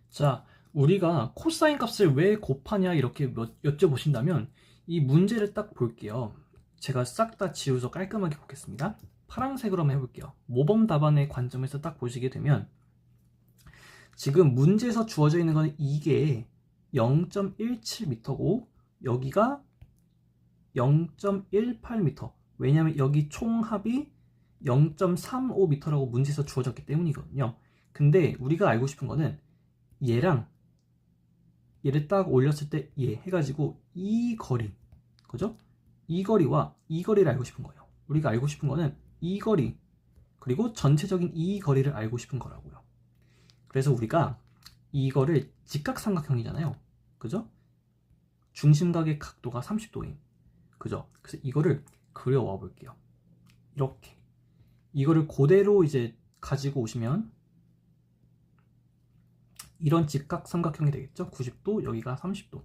자, 우리가 코사인 값을 왜 곱하냐 이렇게 여쭤보신다면 이 문제를 딱 볼게요. 제가 싹 다 지우서 깔끔하게 보겠습니다. 파란색으로 한번 해볼게요. 모범 답안의 관점에서 딱 보시게 되면 지금 문제에서 주어져 있는 거는 이게 0.17m고 여기가 0.18m. 왜냐하면 여기 총합이 0.35m라고 문제에서 주어졌기 때문이거든요. 근데 우리가 알고 싶은 거는 얘랑 얘를 딱 올렸을 때 얘 해가지고 이 거리, 그죠? 이 거리와 이 거리를 알고 싶은 거예요. 우리가 알고 싶은 거는 이 거리 그리고 전체적인 이 거리를 알고 싶은 거라고요. 그래서 우리가 이거를 직각삼각형이잖아요. 그죠? 중심각의 각도가 30도인, 그죠? 그래서 이거를 그려와 볼게요. 이렇게 이거를 그대로 이제 가지고 오시면 이런 직각삼각형이 되겠죠. 90도, 여기가 30도.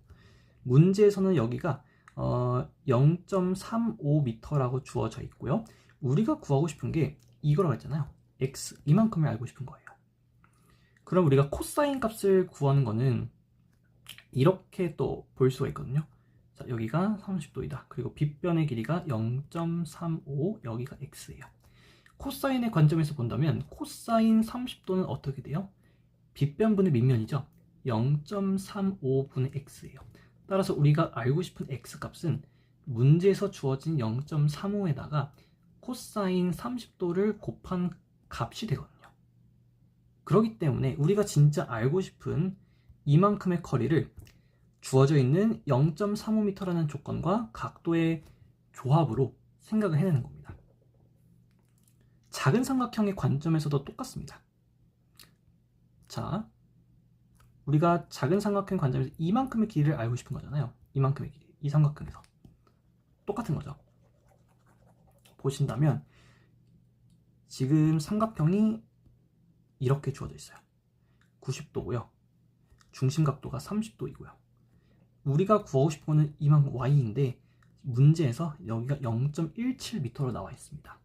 문제에서는 여기가 0.35m라고 주어져 있고요. 우리가 구하고 싶은 게 이거라고 했잖아요. x, 이만큼을 알고 싶은 거예요. 그럼 우리가 코사인 값을 구하는 거는 이렇게 또 볼 수가 있거든요. 자, 여기가 30도이다. 그리고 빗변의 길이가 0.35, 여기가 x예요. 코사인의 관점에서 본다면 코사인 30도는 어떻게 돼요? 빗변분의 밑면이죠. 0.35분의 x예요. 따라서 우리가 알고 싶은 x 값은 문제에서 주어진 0.35에다가 코사인 30도를 곱한 값이 되거든요. 그렇기 때문에 우리가 진짜 알고 싶은 이만큼의 거리를 주어져 있는 0.35m라는 조건과 각도의 조합으로 생각을 해내는 겁니다. 작은 삼각형의 관점에서도 똑같습니다. 자, 우리가 작은 삼각형 관점에서 이만큼의 길이를 알고 싶은 거잖아요. 이만큼의 길이, 이 삼각형에서 똑같은 거죠. 보신다면 지금 삼각형이 이렇게 주어져 있어요. 90도고요. 중심각도가 30도이고요. 우리가 구하고 싶은 거는 이만 y인데 문제에서 여기가 0.17m로 나와 있습니다.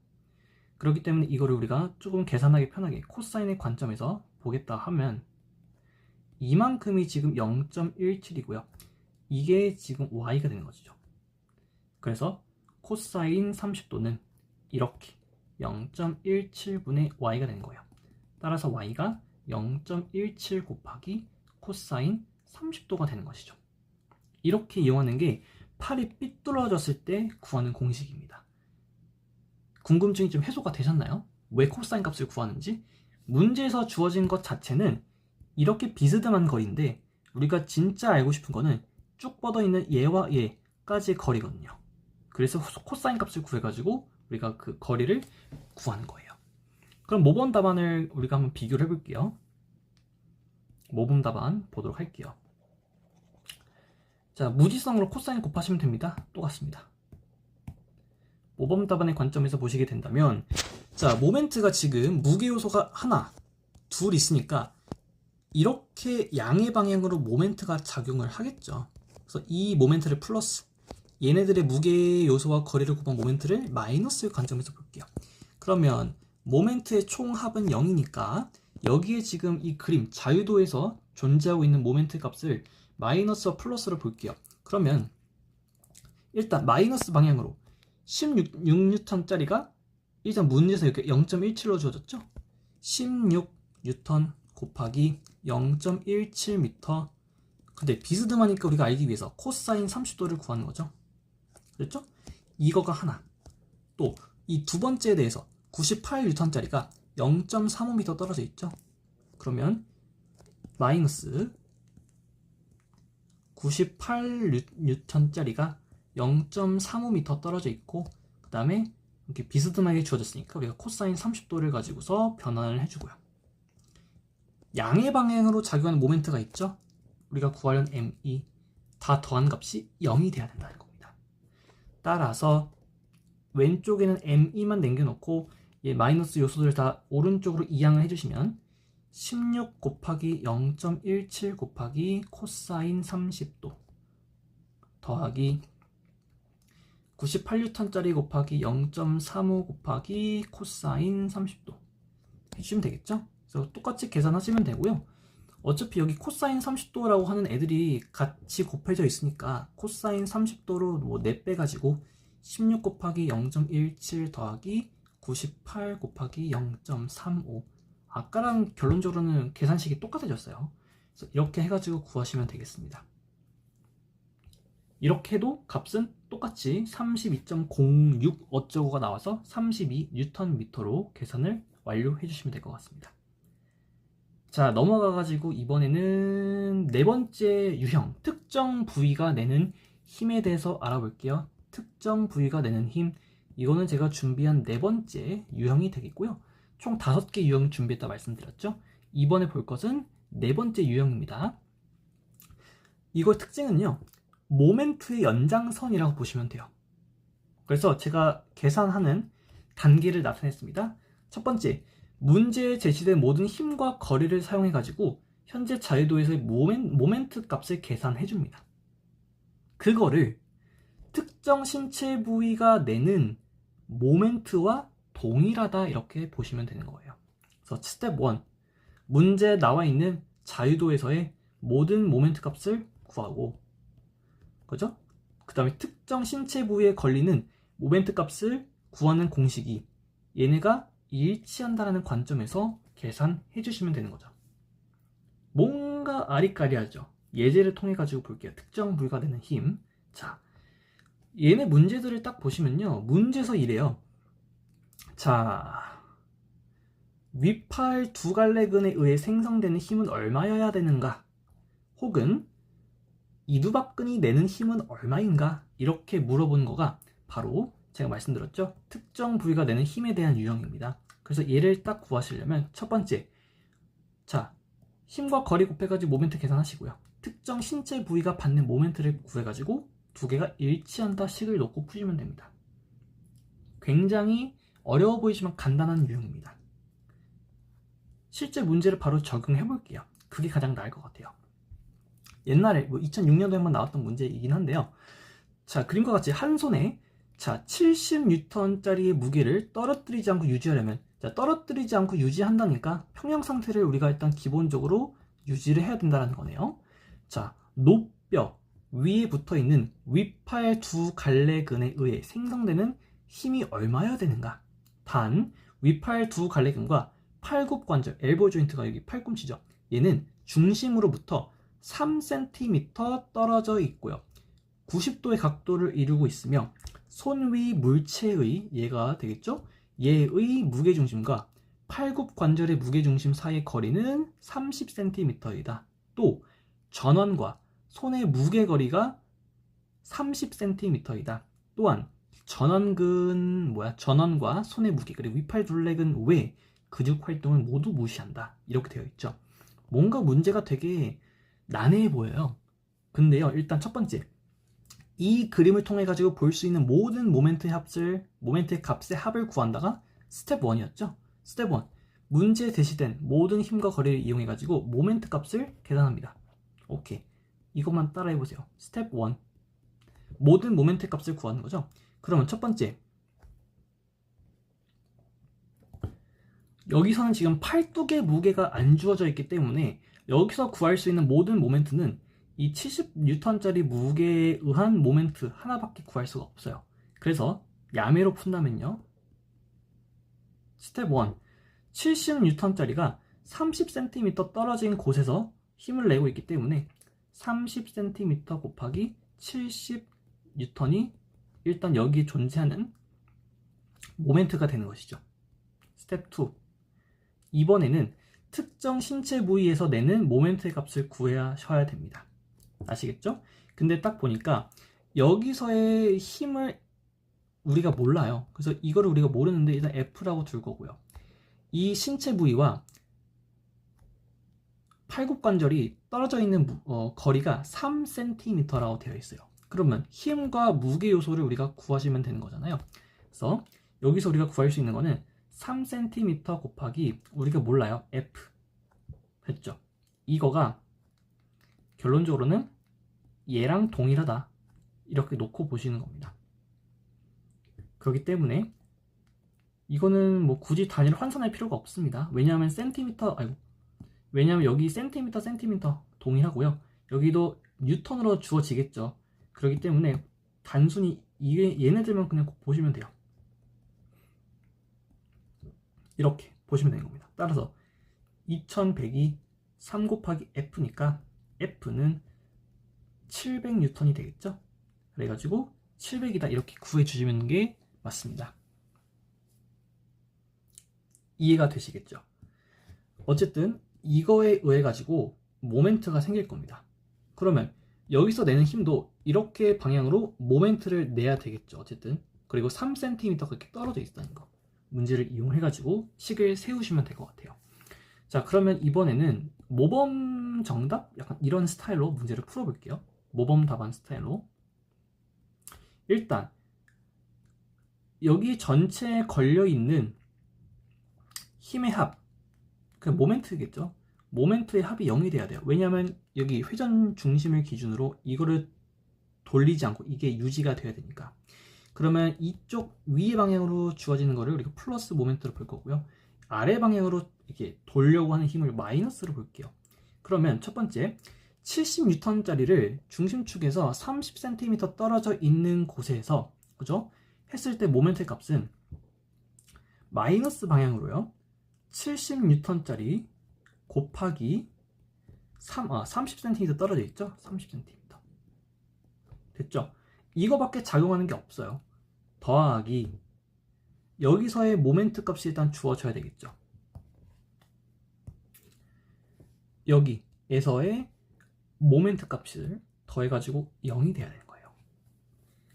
그렇기 때문에 이거를 우리가 조금 계산하기 편하게 코사인의 관점에서 보겠다 하면 이만큼이 지금 0.17이고요. 이게 지금 y가 되는 거죠. 그래서 코사인 30도는 이렇게 0.17분의 y가 되는 거예요. 따라서 y가 0.17 곱하기 코사인 30도가 되는 것이죠. 이렇게 이용하는 게 팔이 삐뚤어졌을 때 구하는 공식입니다. 궁금증이 좀 해소가 되셨나요? 왜 코사인 값을 구하는지? 문제에서 주어진 것 자체는 이렇게 비스듬한 거리인데 우리가 진짜 알고 싶은 거는 쭉 뻗어 있는 얘와 얘까지의 거리거든요. 그래서 코사인 값을 구해가지고 우리가 그 거리를 구하는 거예요. 그럼 모범 답안을 우리가 한번 비교를 해볼게요. 모범 답안 보도록 할게요. 자, 무지성으로 코사인 곱하시면 됩니다. 똑같습니다. 모범 답안의 관점에서 보시게 된다면, 자, 모멘트가 지금 무게 요소가 하나, 둘 있으니까 이렇게 양의 방향으로 모멘트가 작용을 하겠죠. 그래서 이 모멘트를 플러스, 얘네들의 무게 요소와 거리를 곱한 모멘트를 마이너스의 관점에서 볼게요. 그러면 모멘트의 총합은 0이니까 여기에 지금 이 그림 자유도에서 존재하고 있는 모멘트 값을 마이너스와 플러스로 볼게요. 그러면 일단 마이너스 방향으로 16N짜리가 일단 문제에서 이렇게 0.17로 주어졌죠? 16N 곱하기 0.17m. 근데 비스듬하니까 우리가 알기 위해서 코사인 30도를 구하는 거죠. 그렇죠? 이거가 하나. 또 이 두 번째에 대해서 98N짜리가 0.35m 떨어져 있죠? 그러면 마이너스 98N짜리가 0.35m 떨어져 있고 그 다음에 이렇게 비스듬하게 주어졌으니까 우리가 코사인 30도를 가지고서 변환을 해주고요. 양의 방향으로 작용하는 모멘트가 있죠? 우리가 구하려는 ME 다 더한 값이 0이 돼야 된다는 겁니다. 따라서 왼쪽에는 ME만 남겨놓고 이 마이너스 요소들 다 오른쪽으로 이항을 해주시면 16 곱하기 0.17 곱하기 코사인 30도 더하기 98N짜리 곱하기 0.35 곱하기 코사인 30도 해주시면 되겠죠? 그래서 똑같이 계산하시면 되고요. 어차피 여기 코사인 30도라고 하는 애들이 같이 곱해져 있으니까 코사인 30도로 뭐 4배 가지고 16 곱하기 0.17 더하기 98 곱하기 0.35 아까랑 결론적으로는 계산식이 똑같아졌어요. 그래서 이렇게 해가지고 구하시면 되겠습니다. 이렇게 해도 값은 똑같이 32.06 어쩌고가 나와서 32Nm로 계산을 완료해 주시면 될 것 같습니다. 자, 넘어가가지고 이번에는 네 번째 유형, 특정 부위가 내는 힘에 대해서 알아볼게요. 특정 부위가 내는 힘, 이거는 제가 준비한 네 번째 유형이 되겠고요. 총 5개 유형 준비했다 말씀드렸죠. 이번에 볼 것은 네 번째 유형입니다. 이거 특징은요, 모멘트의 연장선이라고 보시면 돼요. 그래서 제가 계산하는 단계를 나타냈습니다. 첫 번째, 문제에 제시된 모든 힘과 거리를 사용해 가지고 현재 자유도에서의 모멘트 값을 계산해 줍니다. 그거를 특정 신체 부위가 내는 모멘트와 동일하다 이렇게 보시면 되는 거예요. 그래서 스텝 1, 문제에 나와 있는 자유도에서의 모든 모멘트 값을 구하고, 그죠? 그 다음에 특정 신체 부위에 걸리는 모멘트 값을 구하는 공식이 얘네가 일치한다는 관점에서 계산해 주시면 되는 거죠. 뭔가 아리까리하죠. 예제를 통해 가지고 볼게요. 특정 부위가 되는 힘. 자, 얘네 문제들을 딱 보시면요, 문제에서 이래요. 자, 위팔 두 갈래근에 의해 생성되는 힘은 얼마여야 되는가? 혹은 이두박근이 내는 힘은 얼마인가? 이렇게 물어보는 거가 바로 제가 말씀드렸죠, 특정 부위가 내는 힘에 대한 유형입니다. 그래서 얘를 딱 구하시려면 첫 번째, 자, 힘과 거리 곱해가지고 모멘트 계산하시고요. 특정 신체 부위가 받는 모멘트를 구해가지고 두 개가 일치한다 식을 놓고 푸시면 됩니다. 굉장히 어려워 보이지만 간단한 유형입니다. 실제 문제를 바로 적용해 볼게요. 그게 가장 나을 것 같아요. 옛날에 뭐 2006년도에 한번 나왔던 문제이긴 한데요. 자, 그림과 같이 한 손에 자 70N짜리의 무게를 떨어뜨리지 않고 유지하려면, 자, 떨어뜨리지 않고 유지한다니까 평형 상태를 우리가 일단 기본적으로 유지를 해야 된다는 거네요. 자, 노뼈 위에 붙어 있는 윗팔 두 갈래근에 의해 생성되는 힘이 얼마여야 되는가? 단, 윗팔 두 갈래근과 팔굽관절, 엘보 조인트가 여기 팔꿈치죠. 얘는 중심으로부터 3cm 떨어져 있고요. 90도의 각도를 이루고 있으며 손 위 물체의, 얘가 되겠죠? 얘의 무게중심과 팔굽관절의 무게중심 사이의 거리는 30cm이다. 또 전원과 손의 무게거리가 30cm이다. 또한 전원과 손의 무게, 그리고 윗팔 둘레근 외 근육 활동을 모두 무시한다. 이렇게 되어 있죠. 뭔가 문제가 되게 난해해 보여요. 근데요, 일단 첫 번째, 이 그림을 통해 가지고 볼 수 있는 모든 모멘트의 값의 합을 구한다가 스텝 1이었죠. 스텝 1, 문제에 제시된 모든 힘과 거리를 이용해 가지고 모멘트 값을 계산합니다. 오케이, 이것만 따라해 보세요. 스텝 1, 모든 모멘트 값을 구하는 거죠. 그러면 첫 번째, 여기서는 지금 팔뚝의 무게가 안 주어져 있기 때문에 여기서 구할 수 있는 모든 모멘트는 이 70N짜리 무게에 의한 모멘트 하나밖에 구할 수가 없어요. 그래서 야매로 푼다면요, 스텝 1, 70N짜리가 30cm 떨어진 곳에서 힘을 내고 있기 때문에 30cm 곱하기 70N이 일단 여기에 존재하는 모멘트가 되는 것이죠. 스텝 2, 이번에는 특정 신체 부위에서 내는 모멘트의 값을 구하셔야 됩니다. 아시겠죠? 근데 딱 보니까 여기서의 힘을 우리가 몰라요. 그래서 이거를 우리가 모르는데 일단 F라고 둘 거고요. 이 신체 부위와 팔굽관절이 떨어져 있는 거리가 3cm라고 되어 있어요. 그러면 힘과 무게 요소를 우리가 구하시면 되는 거잖아요. 그래서 여기서 우리가 구할 수 있는 거는 3cm 곱하기, 우리가 몰라요, F 했죠. 이거가 결론적으로는 얘랑 동일하다, 이렇게 놓고 보시는 겁니다. 그렇기 때문에 이거는 뭐 굳이 단위를 환산할 필요가 없습니다. 왜냐하면 왜냐하면 여기 센티미터 동일하고요. 여기도 뉴턴으로 주어지겠죠. 그렇기 때문에 단순히 얘네들만 그냥 보시면 돼요. 이렇게 보시면 되는 겁니다. 따라서 2100이 3 곱하기 F니까 F는 700N이 되겠죠. 그래가지고 700이다 이렇게 구해주시는 게 맞습니다. 이해가 되시겠죠? 어쨌든 이거에 의해 가지고 모멘트가 생길 겁니다. 그러면 여기서 내는 힘도 이렇게 방향으로 모멘트를 내야 되겠죠. 어쨌든. 그리고 3cm 그렇게 떨어져 있다는 거, 문제를 이용해 가지고 식을 세우시면 될 것 같아요. 자, 그러면 이번에는 모범 정답? 약간 이런 스타일로 문제를 풀어볼게요. 모범 답안 스타일로. 일단 여기 전체에 걸려있는 힘의 합, 그 모멘트겠죠. 모멘트의 합이 0이 돼야 돼요. 왜냐하면 여기 회전 중심을 기준으로 이거를 돌리지 않고 이게 유지가 돼야 되니까. 그러면 이쪽 위의 방향으로 주어지는 거를 우리가 플러스 모멘트로 볼 거고요. 아래 방향으로 이렇게 돌려고 하는 힘을 마이너스로 볼게요. 그러면 첫 번째, 70N짜리를 중심축에서 30cm 떨어져 있는 곳에서, 그죠? 했을 때 모멘트의 값은 마이너스 방향으로요, 70N짜리 곱하기 30cm 떨어져 있죠? 30cm. 됐죠? 이거밖에 작용하는 게 없어요. 더하기, 여기서의 모멘트 값이 일단 주어져야 되겠죠. 여기에서의 모멘트 값을 더해가지고 0이 돼야 되는 거예요.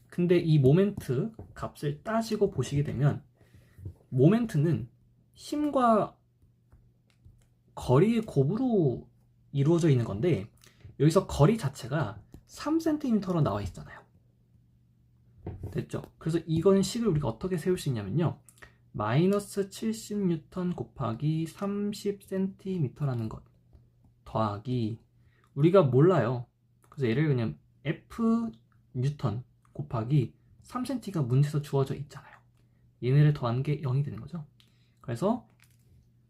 근데 이 모멘트 값을 따지고 보시게 되면 모멘트는 힘과 거리의 곱으로 이루어져 있는 건데 여기서 거리 자체가 3cm로 나와 있잖아요. 됐죠? 그래서 이건 식을 우리가 어떻게 세울 수 있냐면요, 마이너스 70N 곱하기 30cm라는 것 더하기, 우리가 몰라요, 그래서 얘를 그냥 F 뉴턴 곱하기 3cm가 문제에서 주어져 있잖아요. 얘네를 더한 게 0이 되는 거죠. 그래서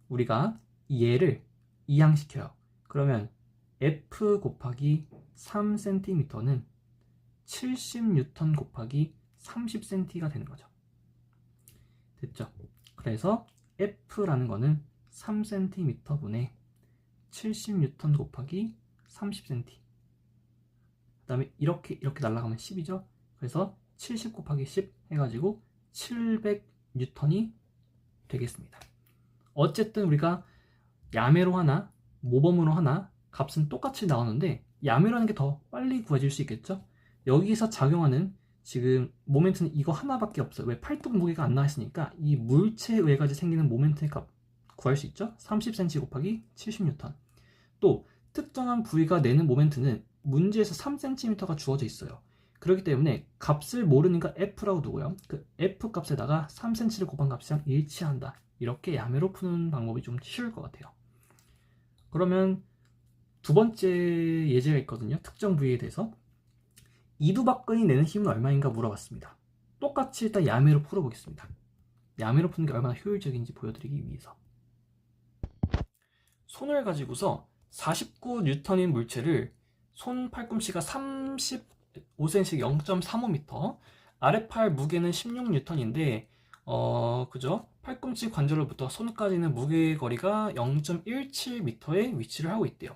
우리가 얘를 이항시켜요. 그러면 F 곱하기 3cm는 70N 곱하기 30cm가 되는 거죠. 됐죠? 그래서 F라는 거는 3cm 분의 70N 곱하기 30cm. 그 다음에 이렇게 날아가면 10이죠? 그래서 70 곱하기 10 해가지고 700N이 되겠습니다. 어쨌든 우리가 야매로 하나, 모범으로 하나 값은 똑같이 나오는데 야매라는 게 더 빨리 구해질 수 있겠죠? 여기서 작용하는 지금 모멘트는 이거 하나밖에 없어요. 왜? 팔뚝 무게가 안 나와 있으니까 이 물체에 의해 가지고 생기는 모멘트의 값 구할 수 있죠? 30cm 곱하기 70N. 또 특정한 부위가 내는 모멘트는 문제에서 3cm가 주어져 있어요. 그렇기 때문에 값을 모르니까 F라고 두고요. 그 F 값에다가 3cm를 곱한 값이랑 일치한다. 이렇게 야매로 푸는 방법이 좀 쉬울 것 같아요. 그러면 두 번째 예제가 있거든요. 특정 부위에 대해서. 이두박근이 내는 힘은 얼마인가 물어봤습니다. 똑같이 일단 야매로 풀어보겠습니다. 야매로 푸는 게 얼마나 효율적인지 보여드리기 위해서. 손을 가지고서 49N인 물체를 손 팔꿈치가 35cm 0.35m, 아랫팔 무게는 16N인데 그죠? 팔꿈치 관절로부터 손까지는 무게 거리가 0.17m에 위치를 하고 있대요.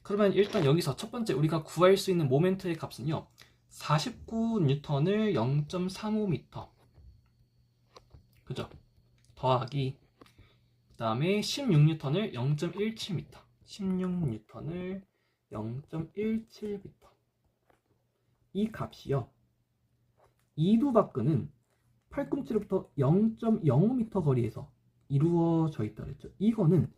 그러면 일단 여기서 첫 번째 우리가 구할 수 있는 모멘트의 값은요, 49N을 0.35m, 그죠? 더하기 그 다음에 16N을 0.17m, 16N을 0.17m. 이 값이요, 이두박근은 팔꿈치로부터 0.05m 거리에서 이루어져 있다 그랬죠. 이거는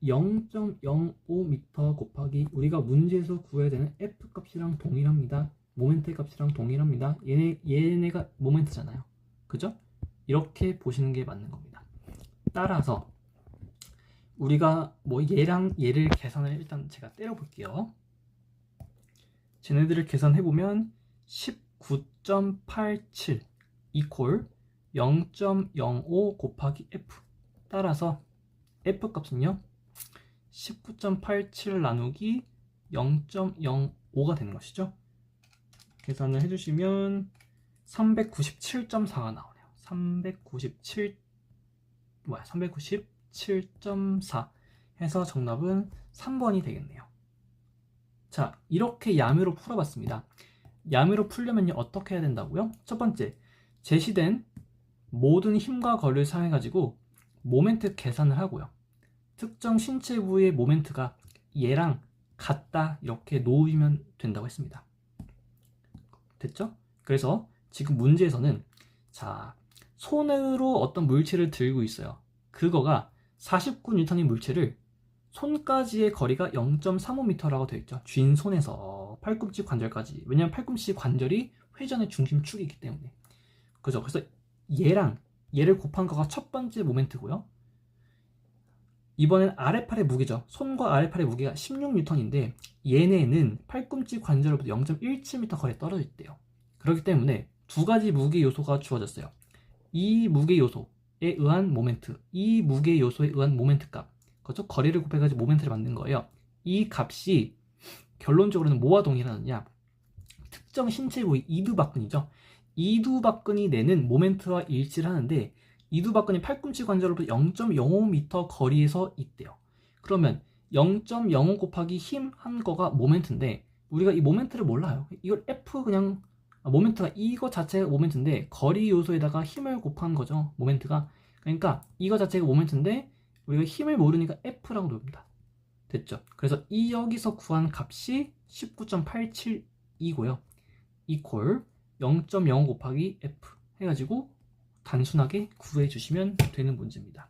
0.05m 곱하기 우리가 문제에서 구해야 되는 F 값이랑 동일합니다. 모멘트 값이랑 동일합니다. 얘네가 모멘트잖아요. 그죠? 이렇게 보시는 게 맞는 겁니다. 따라서 우리가 뭐 얘랑 얘를 계산을 일단 제가 때려 볼게요. 쟤네들을 계산해보면 19.87 이퀄 0.05 곱하기 F. 따라서 F 값은요, 19.87 나누기 0.05가 되는 것이죠. 계산을 해주시면 397.4가 나오네요. 397.4 해서 정답은 3번이 되겠네요. 자, 이렇게 야매로 풀어봤습니다. 야매로 풀려면요, 어떻게 해야 된다고요? 첫 번째, 제시된 모든 힘과 거리를 사용해가지고 모멘트 계산을 하고요. 특정 신체 부위의 모멘트가 얘랑 같다 이렇게 놓으면 된다고 했습니다. 됐죠? 그래서 지금 문제에서는 자, 손으로 어떤 물체를 들고 있어요. 그거가 49N인 물체를 손까지의 거리가 0.35m라고 되어 있죠. 쥔 손에서 팔꿈치 관절까지. 왜냐면 팔꿈치 관절이 회전의 중심축이기 때문에. 그죠? 그래서 얘를 곱한 거가 첫 번째 모멘트고요. 이번엔 아랫팔의 무게죠. 손과 아랫팔의 무게가 16N인데 얘네는 팔꿈치 관절로부터 0.17m 거리에 떨어져 있대요. 그렇기 때문에 두 가지 무게 요소가 주어졌어요. 이 무게 요소에 의한 모멘트, 이 무게 요소에 의한 모멘트 값, 그렇죠? 거리를 곱해가지고 모멘트를 만든 거예요. 이 값이 결론적으로는 뭐와 동일하느냐? 특정 신체 부위 이두박근이죠. 이두박근이 내는 모멘트와 일치를 하는데 이두박근이 팔꿈치 관절로부터 0.05m 거리에서 있대요. 그러면 0.05 곱하기 힘 한 거가 모멘트인데 우리가 이 모멘트를 몰라요. 이걸 F 그냥 모멘트가 이거 자체가 모멘트인데 거리 요소에다가 힘을 곱한 거죠. 모멘트가. 그러니까 이거 자체가 모멘트인데 우리가 힘을 모르니까 F라고 놓습니다. 됐죠? 그래서 이 여기서 구한 값이 19.87이고요. 이퀄 0.05 곱하기 F 해가지고 단순하게 구해주시면 되는 문제입니다.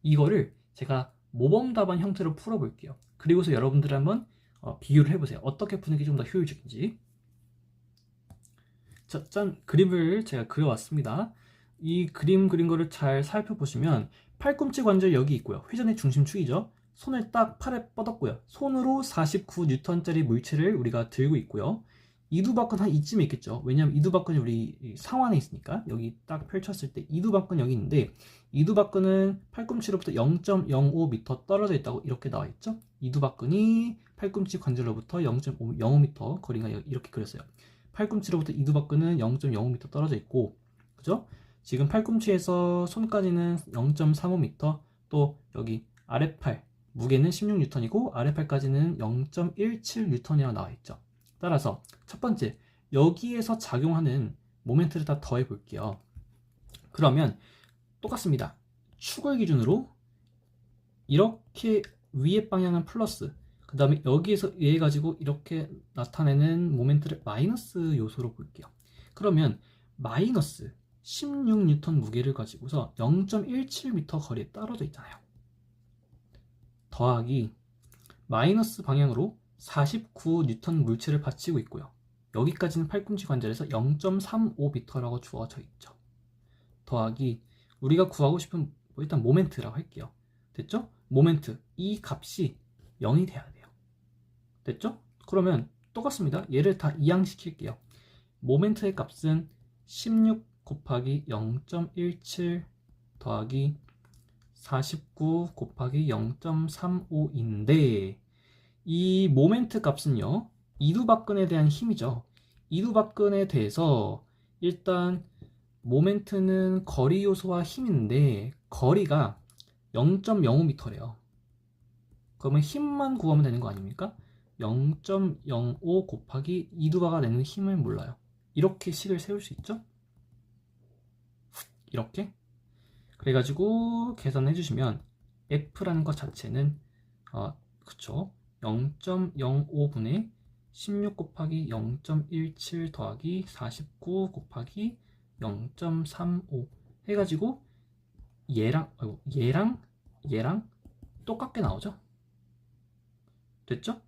이거를 제가 모범 답안 형태로 풀어볼게요. 그리고서 여러분들 한번 비교를 해보세요. 어떻게 푸는 게 좀 더 효율적인지. 자, 짠! 그림을 제가 그려왔습니다. 이 그림 그린 거를 잘 살펴보시면 팔꿈치 관절 여기 있고요. 회전의 중심축이죠. 손을 딱 팔에 뻗었고요. 손으로 49N짜리 물체를 우리가 들고 있고요. 이두박근 한 이쯤에 있겠죠. 왜냐하면 이두박근이 우리 상완에 있으니까. 여기 딱 펼쳤을 때 이두박근 여기 있는데, 이두박근은 팔꿈치로부터 0.05m 떨어져 있다고 이렇게 나와 있죠. 이두박근이 팔꿈치 관절로부터 0.05m 거리가 이렇게 그렸어요. 팔꿈치로부터 이두박근은 0.05m 떨어져 있고, 그죠? 지금 팔꿈치에서 손까지는 0.35m, 또 여기 아랫팔 무게는 16N이고 아랫팔까지는 0.17N이라고 나와 있죠. 따라서 첫 번째, 여기에서 작용하는 모멘트를 다 더해 볼게요. 그러면 똑같습니다. 축을 기준으로 이렇게 위의 방향은 플러스, 그 다음에 여기에서 얘 가지고 이렇게 나타내는 모멘트를 마이너스 요소로 볼게요. 그러면 마이너스 16N 무게를 가지고서 0.17m 거리에 떨어져 있잖아요. 더하기 마이너스 방향으로 49N 물체를 받치고 있고요. 여기까지는 팔꿈치 관절에서 0.35m라고 주어져 있죠. 더하기 우리가 구하고 싶은 일단 모멘트라고 할게요. 됐죠? 모멘트, 이 값이 0이 돼야 돼요. 됐죠? 그러면 똑같습니다. 얘를 다 이항시킬게요. 모멘트의 값은 16 곱하기 0.17 더하기 49 곱하기 0.35인데, 이 모멘트 값은요, 이두박근에 대한 힘이죠. 이두박근에 대해서 일단 모멘트는 거리 요소와 힘인데 거리가 0.05m래요. 그러면 힘만 구하면 되는 거 아닙니까? 0.05 곱하기 이두박가 내는 힘을 몰라요. 이렇게 식을 세울 수 있죠? 이렇게. 그래가지고 계산해 주시면 F라는 것 자체는 그쵸, 0.05분의 16 곱하기 0.17 더하기 49 곱하기 0.35 해가지고 얘랑 똑같게 나오죠. 됐죠?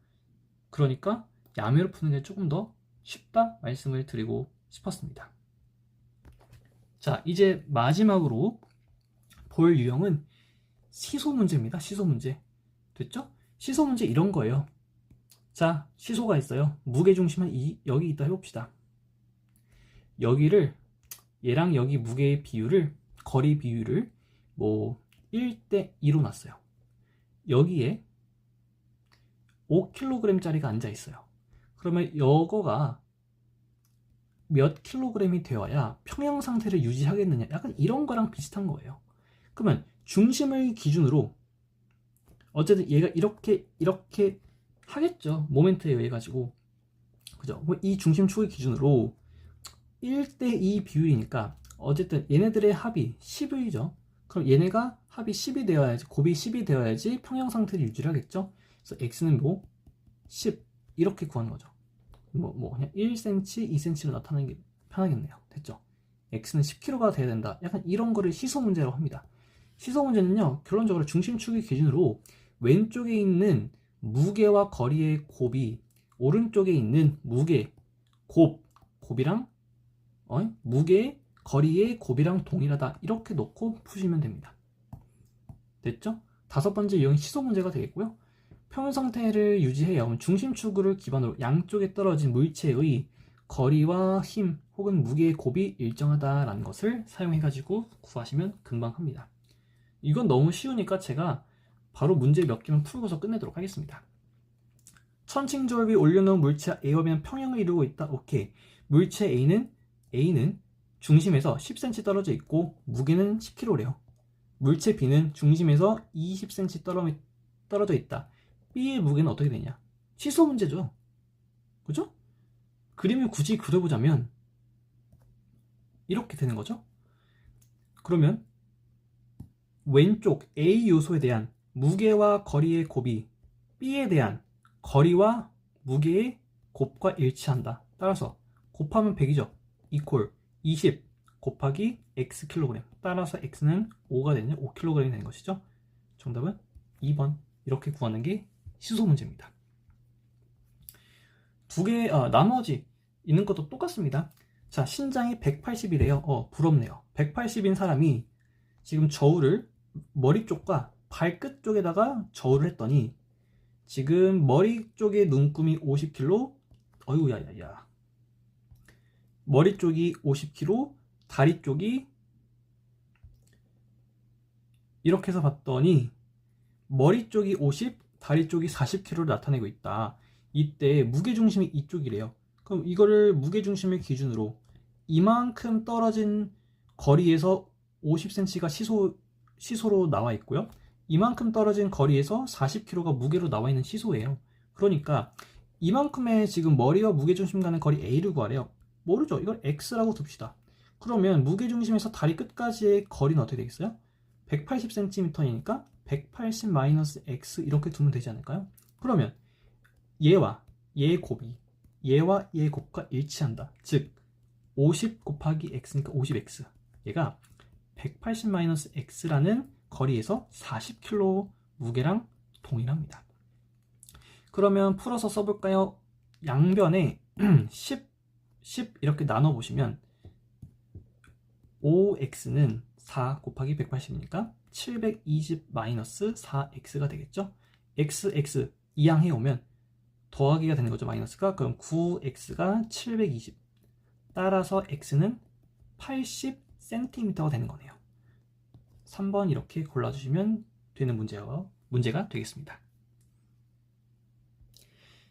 그러니까 야매로 푸는 게 조금 더 쉽다 말씀을 드리고 싶었습니다. 자, 이제 마지막으로 볼 유형은 시소 문제입니다. 시소 문제. 됐죠? 시소 문제 이런 거예요. 자, 시소가 있어요. 무게중심은 여기 있다 해봅시다. 여기를 얘랑 여기 무게의 비율을, 거리 비율을 뭐 1대2로 놨어요. 여기에 5kg짜리가 앉아 있어요. 그러면 이거가 몇 킬로그램이 되어야 평형 상태를 유지하겠느냐, 약간 이런 거랑 비슷한 거예요. 그러면 중심을 기준으로 어쨌든 얘가 이렇게 하겠죠. 모멘트에 의해 가지고. 그죠? 이 중심축을 기준으로 1대2 비율이니까 어쨌든 얘네들의 합이 10이죠. 그럼 얘네가 합이 10이 되어야지, 곱이 10이 되어야지 평형 상태를 유지를 하겠죠. 그래서 x는 뭐 10 이렇게 구하는 거죠. 뭐 그냥 1cm, 2cm로 나타내는 게 편하겠네요. 됐죠? x는 10kg가 돼야 된다. 약간 이런 거를 시소 문제라고 합니다. 시소 문제는요, 결론적으로 중심축의 기준으로 왼쪽에 있는 무게와 거리의 곱이 오른쪽에 있는 무게, 곱이랑 무게, 거리의 곱이랑 동일하다. 이렇게 놓고 푸시면 됩니다. 됐죠? 다섯 번째 유형이 시소 문제가 되겠고요. 평형 상태를 유지해야 하면 중심축을 기반으로 양쪽에 떨어진 물체의 거리와 힘 혹은 무게의 곱이 일정하다라는 것을 사용해가지고 구하시면 금방 합니다. 이건 너무 쉬우니까 제가 바로 문제 몇 개만 풀고서 끝내도록 하겠습니다. 천칭조ળ 위 올려놓은 물체 A와 B는 평형을 이루고 있다. 오케이. 물체 A는 중심에서 10cm 떨어져 있고 무게는 10kg래요. 물체 B는 중심에서 20cm 떨어져 있다. B의 무게는 어떻게 되냐? 시소 문제죠. 그죠? 그림을 굳이 그려보자면 이렇게 되는 거죠. 그러면 왼쪽 A 요소에 대한 무게와 거리의 곱이 B에 대한 거리와 무게의 곱과 일치한다. 따라서 곱하면 100이죠. 이퀄 20 곱하기 x kg. 따라서 x는 5가 되는 5kg이 되는 것이죠. 정답은 2번. 이렇게 구하는 게 시소 문제입니다. 나머지 있는 것도 똑같습니다. 자, 신장이 180이래요. 부럽네요. 180인 사람이 지금 저울을 머리 쪽과 발끝 쪽에다가 저울을 했더니 지금 머리 쪽에 눈금이 50kg, 어휴 야야야. 머리 쪽이 50kg, 다리 쪽이 이렇게 해서 봤더니 머리 쪽이 50, 다리 쪽이 40kg를 나타내고 있다. 이때 무게중심이 이쪽이래요. 그럼 이거를 무게중심을 기준으로 이만큼 떨어진 거리에서 50cm가 시소로 나와 있고요. 이만큼 떨어진 거리에서 40kg가 무게로 나와 있는 시소예요. 그러니까 이만큼의 지금 머리와 무게중심 가는 거리 A를 구하래요. 모르죠. 이걸 X라고 둡시다. 그러면 무게중심에서 다리 끝까지의 거리는 어떻게 되겠어요? 180cm니까 180-X 이렇게 두면 되지 않을까요? 그러면 얘와 얘의 곱이 얘와 얘의 곱과 일치한다. 즉 50 곱하기 X니까 50X, 얘가 180-X라는 거리에서 40kg 무게랑 동일합니다. 그러면 풀어서 써볼까요? 양변에 10 이렇게 나눠보시면 5X는 4 곱하기 180이니까 720-4X가 되겠죠? X 이항 해오면 더하기가 되는 거죠, 마이너스가. 그럼 9X가 720, 따라서 X는 80cm가 되는 거네요. 3번 이렇게 골라주시면 되는 문제가 되겠습니다.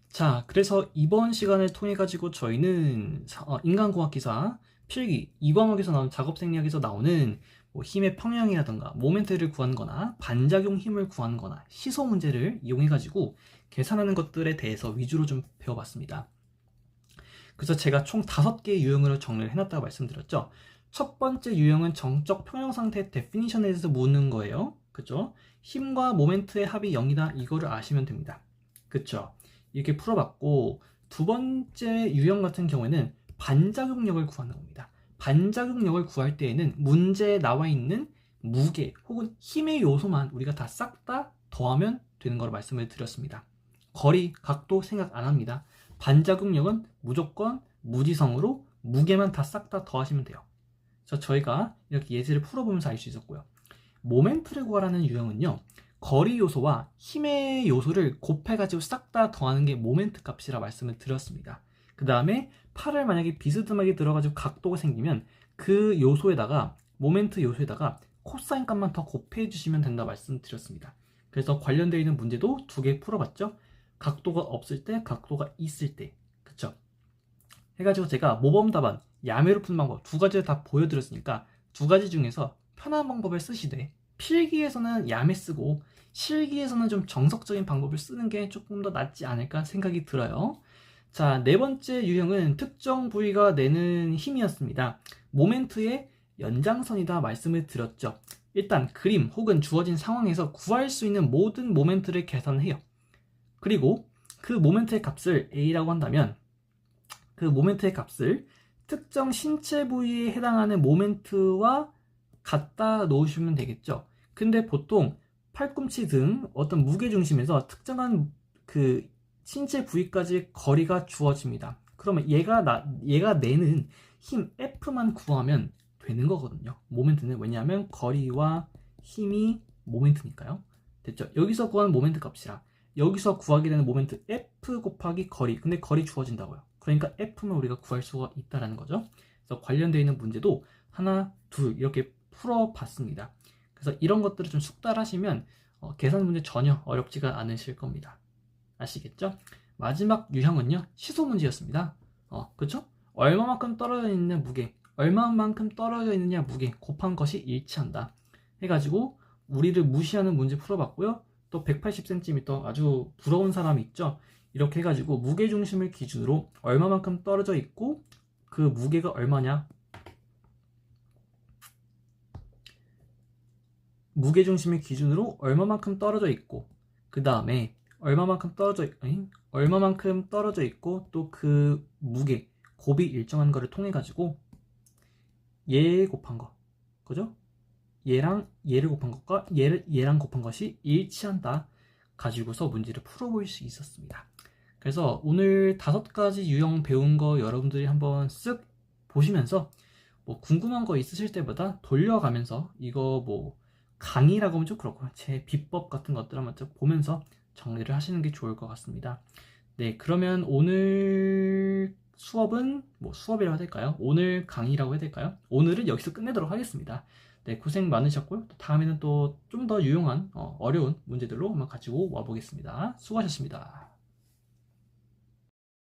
자, 그래서 이번 시간을 통해 가지고 저희는 인간공학 기사 필기 2과목에서 나오는 작업생리학에서 나오는 뭐 힘의 평형이라던가 모멘트를 구하는 거나 반작용 힘을 구하는 거나 시소 문제를 이용해 가지고 계산하는 것들에 대해서 위주로 좀 배워봤습니다. 그래서 제가 총 5개의 유형으로 정리를 해놨다고 말씀드렸죠. 첫 번째 유형은 정적 평형 상태 데피니션에 대해서 묻는 거예요. 그죠? 힘과 모멘트의 합이 0이다, 이거를 아시면 됩니다. 그쵸? 이렇게 풀어봤고, 두 번째 유형 같은 경우에는 반작용력을 구하는 겁니다. 반작용력을 구할 때에는 문제에 나와 있는 무게 혹은 힘의 요소만 우리가 다 싹 다 더하면 되는 걸 말씀을 드렸습니다. 거리, 각도 생각 안 합니다. 반작용력은 무조건 무지성으로 무게만 다 싹 다 더하시면 돼요. 그래서 저희가 이렇게 예제를 풀어보면서 알 수 있었고요. 모멘트를 구하라는 유형은요, 거리 요소와 힘의 요소를 곱해가지고 싹 다 더하는 게 모멘트 값이라 말씀을 드렸습니다. 그 다음에 팔을 만약에 비스듬하게 들어가지고 각도가 생기면 그 요소에다가, 모멘트 요소에다가 코사인 값만 더 곱해 주시면 된다 말씀드렸습니다. 그래서 관련되어 있는 문제도 2개 풀어봤죠. 각도가 없을 때, 각도가 있을 때, 그쵸? 해가지고 제가 모범 답안, 야매로 푸는 방법 2가지를 다 보여드렸으니까 2가지 중에서 편한 방법을 쓰시되, 필기에서는 야매 쓰고 실기에서는 좀 정석적인 방법을 쓰는 게 조금 더 낫지 않을까 생각이 들어요. 자, 4번째 유형은 특정 부위가 내는 힘이었습니다. 모멘트의 연장선이다 말씀을 드렸죠. 일단 그림 혹은 주어진 상황에서 구할 수 있는 모든 모멘트를 계산해요. 그리고 그 모멘트의 값을 A라고 한다면 그 모멘트의 값을 특정 신체 부위에 해당하는 모멘트와 갖다 놓으시면 되겠죠. 근데 보통 팔꿈치 등 어떤 무게중심에서 특정한 그 신체 부위까지 거리가 주어집니다. 그러면 얘가 내는 힘 F만 구하면 되는 거거든요. 모멘트는. 왜냐하면 거리와 힘이 모멘트니까요. 됐죠? 여기서 구하는 모멘트 값이랑 여기서 구하게 되는 모멘트 F 곱하기 거리. 근데 거리 주어진다고요. 그러니까 F만 우리가 구할 수가 있다는 거죠. 그래서 관련되어 있는 문제도 하나, 둘 이렇게 풀어봤습니다. 그래서 이런 것들을 좀 숙달하시면 계산 문제 전혀 어렵지가 않으실 겁니다. 아시겠죠? 마지막 유형은요, 시소 문제였습니다. 그쵸? 얼마만큼 떨어져 있느냐 무게, 얼마만큼 떨어져 있느냐 무게 곱한 것이 일치한다 해가지고 우리를 무시하는 문제 풀어봤고요. 또 180cm 아주 부러운 사람이 있죠. 이렇게 해가지고 무게중심을 기준으로 얼마만큼 떨어져 있고 그 무게가 얼마냐, 무게중심을 기준으로 얼마만큼 떨어져 있고 그 다음에 얼마만큼 떨어져 있고 또 그 무게 곱이 일정한 거를 통해 가지고 얘 곱한 거, 그죠? 얘랑 얘를 곱한 것과 얘랑 곱한 것이 일치한다 가지고서 문제를 풀어볼 수 있었습니다. 그래서 오늘 5가지 유형 배운 거 여러분들이 한번 쓱 보시면서 뭐 궁금한 거 있으실 때마다 돌려가면서 이거 뭐 강의라고 하면 좀 그렇고 제 비법 같은 것들 한번 좀 보면서 정리를 하시는 게 좋을 것 같습니다. 네, 그러면 오늘 수업은 뭐 수업이라고 해야 될까요? 오늘 강의라고 해야 될까요? 오늘은 여기서 끝내도록 하겠습니다. 네, 고생 많으셨고요. 다음에는 또 좀 더 유용한 어려운 문제들로 한번 가지고 와보겠습니다. 수고하셨습니다.